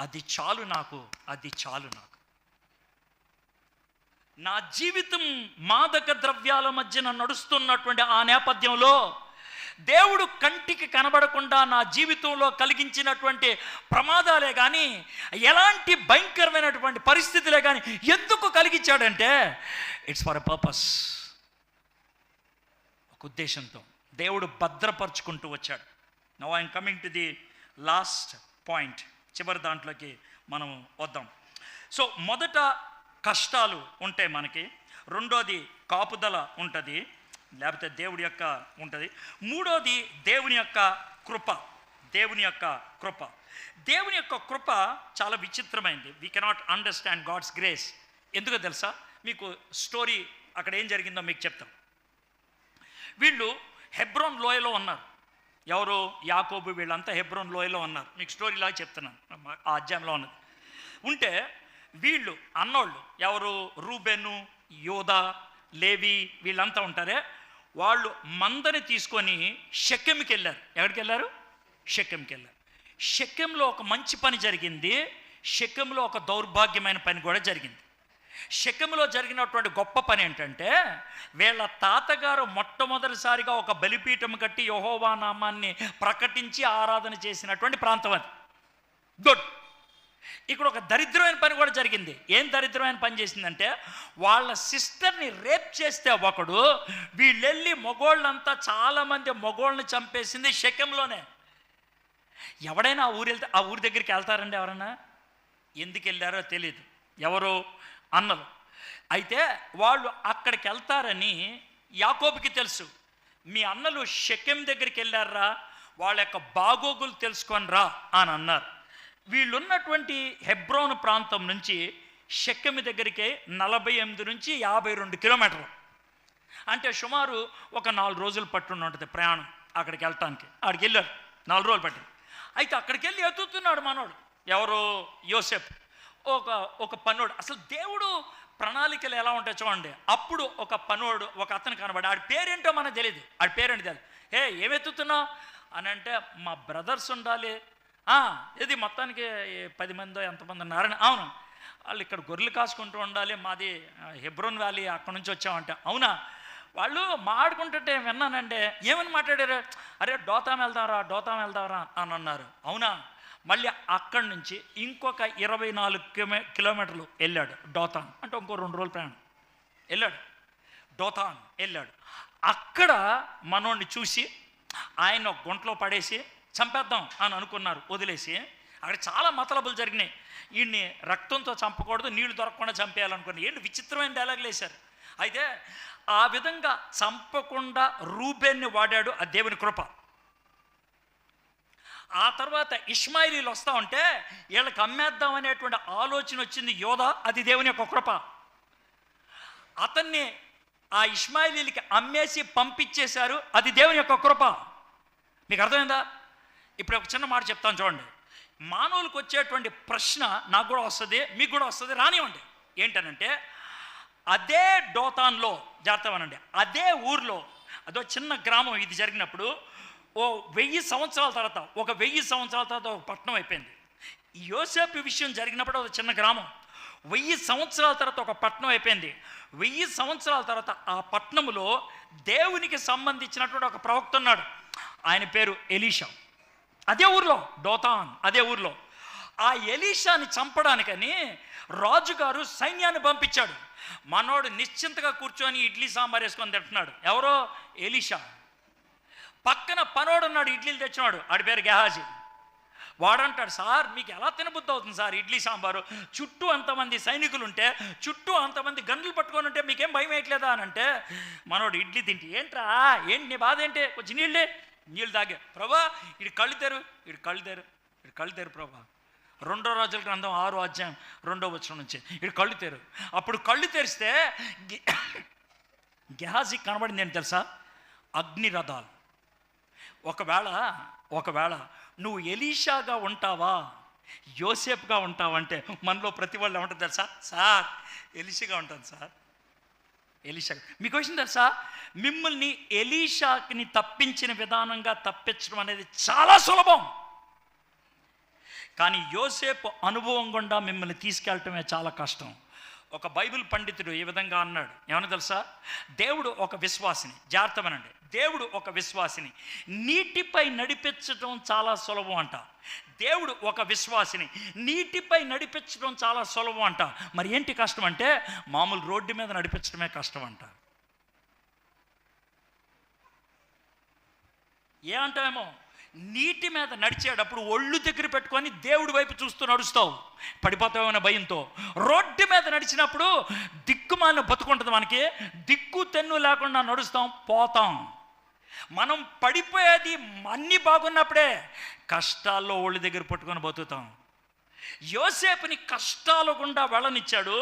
అది చాలు నాకు. నా జీవితం మాదక ద్రవ్యాల మధ్యన నడుస్తున్నటువంటి ఆ నేపథ్యంలో దేవుడు కంటికి కనబడకుండా నా జీవితంలో కలిగించినటువంటి ప్రమాదాలే కానీ, ఎలాంటి భయంకరమైనటువంటి పరిస్థితులే కానీ ఎందుకు కలిగించాడంటే, ఇట్స్ ఫర్ ఎ పర్పస్. ఒక ఉద్దేశంతో దేవుడు భద్రపరుచుకుంటూ వచ్చాడు. Now I'm coming to the last point. చివరి దాంట్లోకి మనం వద్దాం. సో మొదట కష్టాలు ఉంటాయి మనకి, రెండోది కాపుదల ఉంటుంది, లేకపోతే దేవుడి యొక్క ఉంటుంది, మూడోది దేవుని యొక్క కృప. దేవుని యొక్క కృప చాలా విచిత్రమైంది. We cannot understand God's grace. ఎందుకో తెలుసా? మీకు స్టోరీ అక్కడ ఏం జరిగిందో మీకు చెప్తాం. వీళ్ళు హెబ్రోన్ లోయలో ఉన్నారు. ఎవరు? యాకోబు, వీళ్ళంతా హెబ్రోన్ లోయలో ఉన్నారు. మీకు స్టోరీలాగా చెప్తున్నాను, ఆ అధ్యాయంలో ఉన్నది. ఉంటే వీళ్ళు అన్నోళ్ళు ఎవరు? రూబెను, యోదా, లేవి, వీళ్ళంతా ఉంటారే, వాళ్ళు మందని తీసుకొని షెకెంకి వెళ్ళారు. ఎక్కడికి వెళ్ళారు? షెకెంకి వెళ్ళారు. షెకెంలో ఒక మంచి పని జరిగింది, షెకెంలో ఒక దౌర్భాగ్యమైన పని కూడా జరిగింది. షెకెంలో జరిగినటువంటి గొప్ప పని ఏంటంటే, వీళ్ళ తాతగారు మొట్టమొదటిసారిగా ఒక బలిపీఠం కట్టి యెహోవా నామాన్ని ప్రకటించి ఆరాధన చేసినటువంటి ప్రాంతం అది. గుడ్. ఇక్కడ ఒక దరిద్రమైన పని కూడా జరిగింది. ఏం దరిద్రమైన పని చేసిందంటే, వాళ్ళ సిస్టర్ని రేప్ చేస్తే ఒకడు, వీళ్ళెళ్ళి మగోళ్ళంతా చాలామంది మగోళ్ళని చంపేసింది షెకెంలోనే. ఎవడైనా ఆ ఊరు వెళ్తే ఆ ఊరి దగ్గరికి వెళ్తారండి ఎవరన్నా? ఎందుకు వెళ్ళారో తెలియదు, ఎవరో అన్నలు. అయితే వాళ్ళు అక్కడికి వెళ్తారని యాకోబుకి తెలుసు. మీ అన్నలు షెకెం దగ్గరికి వెళ్ళారా, వాళ్ళ యొక్క బాగోగులు తెలుసుకొని రా అని అన్నారు. వీళ్ళున్నటువంటి హెబ్రోను ప్రాంతం నుంచి షెకెం దగ్గరికి 48 నుంచి 52 కిలోమీటర్లు, అంటే సుమారు ఒక 4 రోజులు పట్టుని ఉంటుంది ప్రయాణం అక్కడికి వెళ్ళటానికి. అక్కడికి వెళ్ళారు, 4 రోజులు పట్టింది. అయితే అక్కడికి వెళ్ళి ఎత్తుతున్నాడు మనోడు, ఎవరు? యోసేపు. ఒక పనోడు. అసలు దేవుడు ప్రణాళికలు ఎలా ఉంటాయి చూడండి. అప్పుడు ఒక పనోడు, ఒక అతను కనబడి, ఆడి పేరేంటో మనకు తెలియదు, ఆడి పేరేంటి తెలియదు. ఏమెత్తుతున్నావు అని అంటే, మా బ్రదర్స్ ఉండాలి. ఇది మొత్తానికి 10 మందో ఎంతమంది ఉన్నారని. అవును, వాళ్ళు ఇక్కడ గొర్రెలు కాసుకుంటూ ఉండాలి, మాది హెబ్రోన్ వ్యాలీ, అక్కడి నుంచి వచ్చామంటే. అవునా? వాళ్ళు మాట్లాడుకుంటుంటే విన్నానంటే. ఏమని మాట్లాడారు? అరే డోతాం వెళ్దావరా అని అన్నారు. అవునా? మళ్ళీ అక్కడి నుంచి ఇంకొక 24 కిలోమీటర్లు వెళ్ళాడు డోతాన్, అంటే ఇంకో 2 రోజులు ప్రయాణం వెళ్ళాడు. డోతాన్ వెళ్ళాడు. అక్కడ మనోడిని చూసి ఆయన గుంటలో పడేసి చంపేద్దాం అని అనుకున్నారు, వదిలేసి. అక్కడ చాలా మతలబులు జరిగినాయి. వీడిని రక్తంతో చంపకూడదు, నీళ్లు దొరకకుండా చంపేయాలనుకున్నారు. ఏంటి విచిత్రమైన డైలాగులు వేశారు. అయితే ఆ విధంగా చంపకుండా రూబేన్ని వాడాడు, ఆ దేవుని కృప. ఆ తర్వాత ఇష్మాయిలీలు వస్తూ ఉంటే వీళ్ళకి అమ్మేద్దాం అనేటువంటి ఆలోచన వచ్చింది యోధా, అది దేవుని యొక్క కృప. అతన్ని ఆ ఇష్మాయిలీలకి అమ్మేసి పంపించేశారు, అది దేవుని యొక్క కృప. మీకు అర్థమైందా? ఇప్పుడు ఒక చిన్న మాట చెప్తాను చూడండి. మానవులకు వచ్చేటువంటి ప్రశ్న నాకు కూడా వస్తుంది, మీకు కూడా వస్తుంది, రానివ్వండి. ఏంటనంటే, అదే డోతాన్లో జాగ్రత్తమనండి, అదే ఊర్లో, అదో చిన్న గ్రామం ఇది జరిగినప్పుడు 1000 సంవత్సరాల తర్వాత, 1000 సంవత్సరాల తర్వాత ఒక పట్టణం అయిపోయింది. యోసేపు విషయం జరిగినప్పుడు ఒక చిన్న గ్రామం, 1000 సంవత్సరాల తర్వాత ఒక పట్టణం అయిపోయింది. 1000 సంవత్సరాల తర్వాత ఆ పట్టణంలో దేవునికి సంబంధించినటువంటి ఒక ప్రవక్త ఉన్నాడు, ఆయన పేరు ఎలీషా. అదే ఊర్లో, డోతాన్ అదే ఊర్లో. ఆ ఎలీషాని చంపడానికని రాజుగారు సైన్యాన్ని పంపించాడు. మనోడు నిశ్చింతగా కూర్చొని ఇడ్లీ సాంబార్ వేసుకొని తింటున్నాడు. ఎవరో? ఎలీషా. పక్కన పనోడు ఉన్నాడు, ఇడ్లీలు తెచ్చినాడు, ఆడి పేరు గెహాజీ. వాడంటాడు, సార్ మీకు ఎలా తినబుద్ధి అవుతుంది సార్ ఇడ్లీ సాంబారు? చుట్టూ అంతమంది సైనికులు ఉంటే, చుట్టూ అంతమంది గన్నులు పట్టుకొని ఉంటే మీకేం భయం వేయట్లేదా అని అంటే, మనోడు ఇడ్లీ తింటే, ఏంట్రా ఏంటి నీ బాధ ఏంటి? కొంచెం నీళ్ళు తాగే. ప్రభా ఇటు కళ్ళు తెరు ప్రభా. 2వ రాజుల గ్రంథం 6వ అధ్యాయం 2వ వచనం నుంచి, ఇటు కళ్ళు తెరు. అప్పుడు కళ్ళు తెరిస్తే గెహాజీ కనబడింది ఏంటి తెలుసా? అగ్ని రథాలు. ఒకవేళ నువ్వు ఎలీషాగా ఉంటావా, యోసేపుగా ఉంటావా అంటే, మనలో ప్రతి వాళ్ళు ఏమంటారు తెలుసా? సార్ ఎలీషాగా ఉంటాను సార్, ఎలీషా. మీకు విషయం తెలుసా? మిమ్మల్ని ఎలీషాకి తప్పించిన విధానంగా తప్పించడం అనేది చాలా సులభం, కానీ యోసేపు అనుభవం గుండా మిమ్మల్ని తీసుకెళ్ళటమే చాలా కష్టం. ఒక బైబిల్ పండితుడు ఈ విధంగా అన్నాడు, ఏమన్నా తెలుసా? దేవుడు ఒక విశ్వాసిని, జాగ్రత్తమనండి, దేవుడు ఒక విశ్వాసిని నీటిపై నడిపించడం చాలా సులభం అంట. దేవుడు ఒక విశ్వాసిని నీటిపై నడిపించడం చాలా సులభం అంట. మరి ఏంటి కష్టం అంటే, మామూలు రోడ్డు మీద నడిపించడమే కష్టం అంట. ఏమంటావేమో, నీటి మీద నడిచేటప్పుడు ఒళ్ళు దగ్గర పెట్టుకొని దేవుడి వైపు చూస్తూ నడుస్తావు, పడిపోతావన్న భయంతో. రోడ్డు మీద నడిచినప్పుడు దిక్కుమాలిన బతుకుంటుంది, మనకి దిక్కు తెన్ను లేకుండా నడుస్తాం, పోతాం. మనం పడిపోయేది అన్నీ బాగున్నప్పుడే, కష్టాల్లో ఒళ్ళు దగ్గర పట్టుకొని బతుకుతాం. యోసేపుని కష్టాల గుండా వెళ్ళనిచ్చాడు,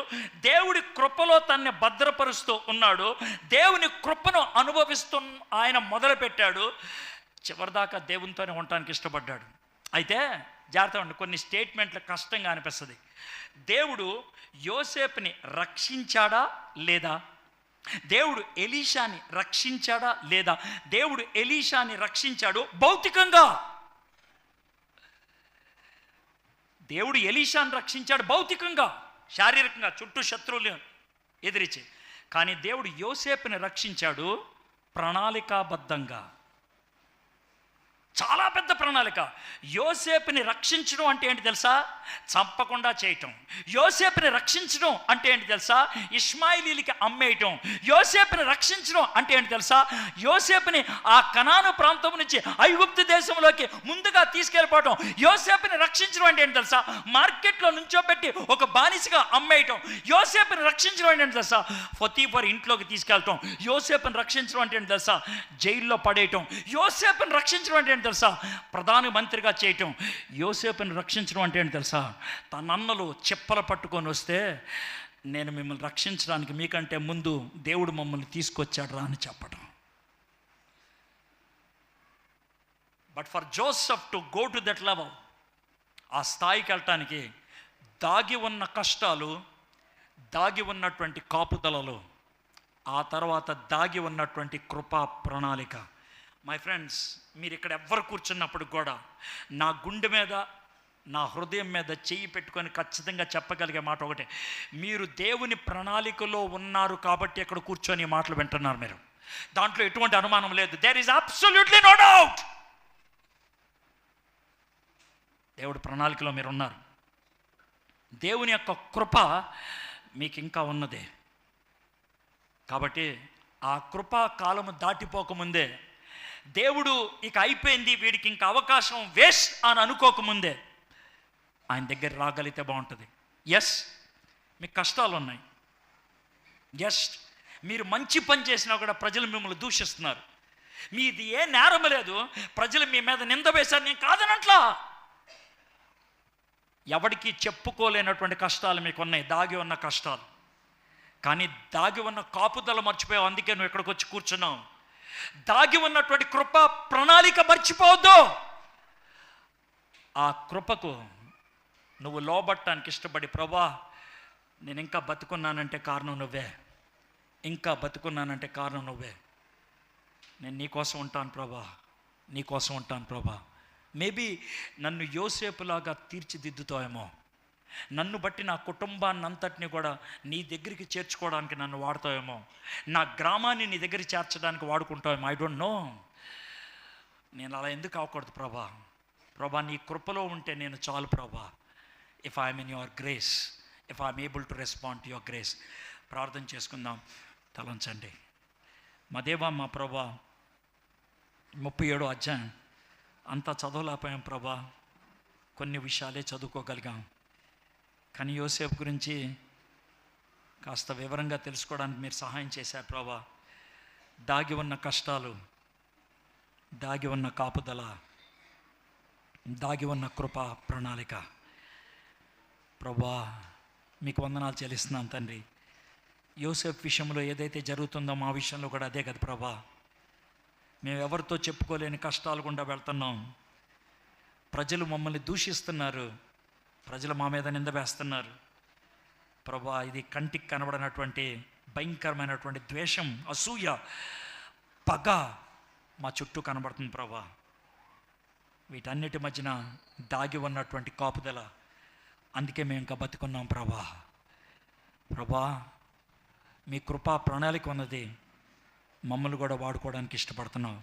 దేవుడి కృపలో తన్ని భద్రపరుస్తూ ఉన్నాడు, దేవుని కృపను అనుభవిస్తూ ఆయన మొదలుపెట్టాడు. చివరిదాకా దేవునితోనే ఉండటానికి ఇష్టపడ్డాడు. అయితే జాగ్రత్త అండి, కొన్ని స్టేట్మెంట్లు కష్టంగా అనిపిస్తుంది. దేవుడు యోసేపుని రక్షించాడా లేదా? దేవుడు ఎలీషాని రక్షించాడా లేదా? దేవుడు ఎలీషాని రక్షించాడు భౌతికంగా. దేవుడు ఎలీషాని రక్షించాడు భౌతికంగా, శారీరకంగా, చుట్టూ శత్రువులు ఎదిరించి. కానీ దేవుడు యోసేపుని రక్షించాడు ప్రణాళికాబద్ధంగా. చాలా పెద్ద ప్రణాళిక. యోసేపుని రక్షించడం అంటే ఏంటి తెలుసా? చంపకుండా చేయటం. యోసేపుని రక్షించడం అంటే ఏంటి తెలుసా? ఇష్మాయిలీలకి అమ్మేయటం. యోసేపుని రక్షించడం అంటే ఏంటి తెలుసా? యోసేపుని ఆ కనాను ప్రాంతం నుంచి ఐగుప్తు దేశంలోకి ముందుగా తీసుకెళ్ళిపోవటం. యోసేపుని రక్షించడం అంటే ఏంటి తెలుసా? మార్కెట్లో నుంచోబెట్టి ఒక బానిసగా అమ్మేయటం. యోసేపుని రక్షించడం అంటే ఏంటి తెలుసా? పొతీఫర్ ఇంట్లోకి తీసుకెళ్ళటం. యోసేపుని రక్షించడం అంటే ఏంటి తెలుసా? జైల్లో పడేయటం. యోసేపుని రక్షించడం అంటే తెలుసా? ప్రధాన మంత్రిగా చేయటం. యోసేపుని రక్షించడం అంటే ఏంటి తెలుసా? తన అన్నలు చెప్పలు పట్టుకొని వస్తే, నేను మిమ్మల్ని రక్షించడానికి మీకంటే ముందు దేవుడు మమ్మల్ని తీసుకొచ్చాడు రా అని చెప్పడం. But for Joseph to go to that level, ఆ స్థాయికి వెళ్ళటానికి దాగి ఉన్న కష్టాలు, దాగి ఉన్నటువంటి కాపుదలలు, ఆ తర్వాత దాగి ఉన్నటువంటి కృపా ప్రణాళిక. మై ఫ్రెండ్స్, మీరు ఇక్కడ ఎవ్వరు కూర్చున్నప్పుడు కూడా నా గుండె మీద, నా హృదయం మీద చెయ్యి పెట్టుకొని ఖచ్చితంగా చెప్పగలిగే మాట ఒకటే: మీరు దేవుని ప్రణాళికలో ఉన్నారు కాబట్టి ఇక్కడ కూర్చొని ఈ మాటలు వింటున్నారు. మీరు దాంట్లో ఎటువంటి అనుమానం లేదు. There is absolutely no doubt. దేవుడి ప్రణాళికలో మీరు ఉన్నారు. దేవుని యొక్క కృప మీకు ఇంకా ఉన్నదే. కాబట్టి ఆ కృపా కాలము దాటిపోకముందే, దేవుడు ఇక అయిపోయింది, వీడికి ఇంకా అవకాశం వేస్ట్ అని అనుకోకముందే ఆయన దగ్గర రాగలిగితే బాగుంటుంది. ఎస్, మీకు కష్టాలు ఉన్నాయి. ఎస్, మీరు మంచి పని చేసినా కూడా ప్రజలు మిమ్మల్ని దూషిస్తున్నారు. మీది ఏ నేరం లేదు, ప్రజలు మీ మీద నింద వేశారు. నేను కాదనట్లా. ఎవరికి చెప్పుకోలేనటువంటి కష్టాలు మీకు ఉన్నాయి, దాగి ఉన్న కష్టాలు. కానీ దాగి ఉన్న కాపుదల మర్చిపోయావు. అందుకే నువ్వు ఇక్కడికి వచ్చి కూర్చున్నావు. దాగి ఉన్నటువంటి కృప ప్రణాళిక మర్చిపోవద్దు. ఆ కృపకు నువ్వు లోబట్టడానికి ఇష్టపడి, ప్రభా నేను ఇంకా బతుకున్నానంటే కారణం నువ్వే, ఇంకా బతుకున్నానంటే కారణం నువ్వే, నేను నీకోసం ఉంటాను ప్రభా, నీకోసం ఉంటాను ప్రభా. మేబీ నన్ను యోసేపులాగా తీర్చిదిద్దుతావేమో, నన్ను బట్టి నా కుటుంబాన్ని అంతటిని కూడా నీ దగ్గరికి చేర్చుకోవడానికి నన్ను వాడతావేమో, నా గ్రామాన్ని నీ దగ్గర చేర్చడానికి వాడుకుంటావేమో. I don't no. నేను అలా ఎందుకు అవ్వకూడదు ప్రభా? ప్రభా నీ కృపలో ఉంటే నేను చాలు ప్రభా. If I'm in your grace, if I'm able to respond to your grace. ప్రార్థన చేసుకుందాం. తలంచండి. మా దేవా, మా ప్రభా, 37వ అధ్యాయం అంతా చదవలేకపోయాం ప్రభా. కొన్ని విషయాలే చదువుకోగలిగాం. కానీ యోసేపు గురించి కాస్త వివరంగా తెలుసుకోవడానికి మీరు సహాయం చేశారు ప్రభా. దాగి ఉన్న కష్టాలు, దాగి ఉన్న కాపుదల, దాగి ఉన్న కృప ప్రణాళిక. ప్రభా మీకు వందనాలు చెల్లిస్తున్నాను తండ్రి. యోసేపు విషయంలో ఏదైతే జరుగుతుందో మా విషయంలో కూడా అదే కదా ప్రభా. మేము ఎవరితో చెప్పుకోలేని కష్టాలు గుండా వెళ్తున్నాం. ప్రజలు మమ్మల్ని దూషిస్తున్నారు, ప్రజలు మా మీద నింద వేస్తున్నారు ప్రభా. ఇది కంటికి కనబడినటువంటి భయంకరమైనటువంటి ద్వేషం, అసూయ, పగ మా చుట్టూ కనబడుతుంది ప్రభా. వీటన్నిటి మధ్యన దాగి ఉన్నటువంటి కాపుదల, అందుకే మేము ఇంకా బతుకున్నాం ప్రభా. ప్రభా మీ కృపా ప్రణాళిక ఉన్నది, మమ్మల్ని కూడా వాడుకోవడానికి ఇష్టపడుతున్నాం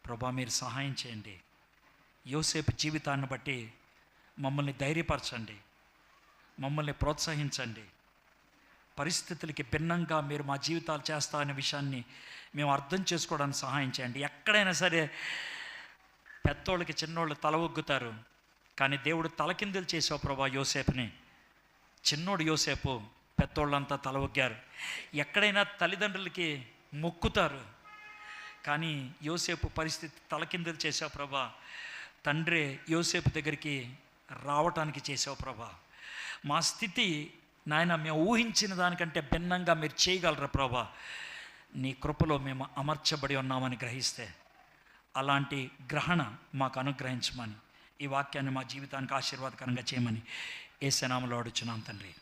ప్రభా. మీరు సహాయం చేయండి. యోసేపు జీవితాన్ని బట్టి మమ్మల్ని ధైర్యపరచండి, మమ్మల్ని ప్రోత్సహించండి. పరిస్థితులకి భిన్నంగా మీరు మా జీవితాలు చేస్తా అనే విషయాన్ని మేము అర్థం చేసుకోవడానికి సహాయం చేయండి. ఎక్కడైనా సరే పెద్దోళ్ళకి చిన్నోళ్ళు తల ఒగ్గుతారు, కానీ దేవుడు తలకిందులు చేసావు ప్రభా యోసేపుని. చిన్నోడు యోసేపు, పెద్దోళ్ళంతా తల ఒగ్గారు. ఎక్కడైనా తల్లిదండ్రులకి మొక్కుతారు, కానీ యోసేపు పరిస్థితి తలకిందులు చేసావు ప్రభా. తండ్రి యోసేపు దగ్గరికి రావటానికి చేసావు ప్రభా. మా స్థితి నాయన మేము ఊహించిన దానికంటే భిన్నంగా మీరు చేయగలరు ప్రభా. నీ కృపలో మేము అమర్చబడి ఉన్నామని గ్రహిస్తే అలాంటి గ్రహణ మాకు అనుగ్రహించమని, ఈ వాక్యాన్ని మా జీవితానికి ఆశీర్వాదకరంగా చేయమని యేసు నామములో అడుగుచున్నాం తండ్రి.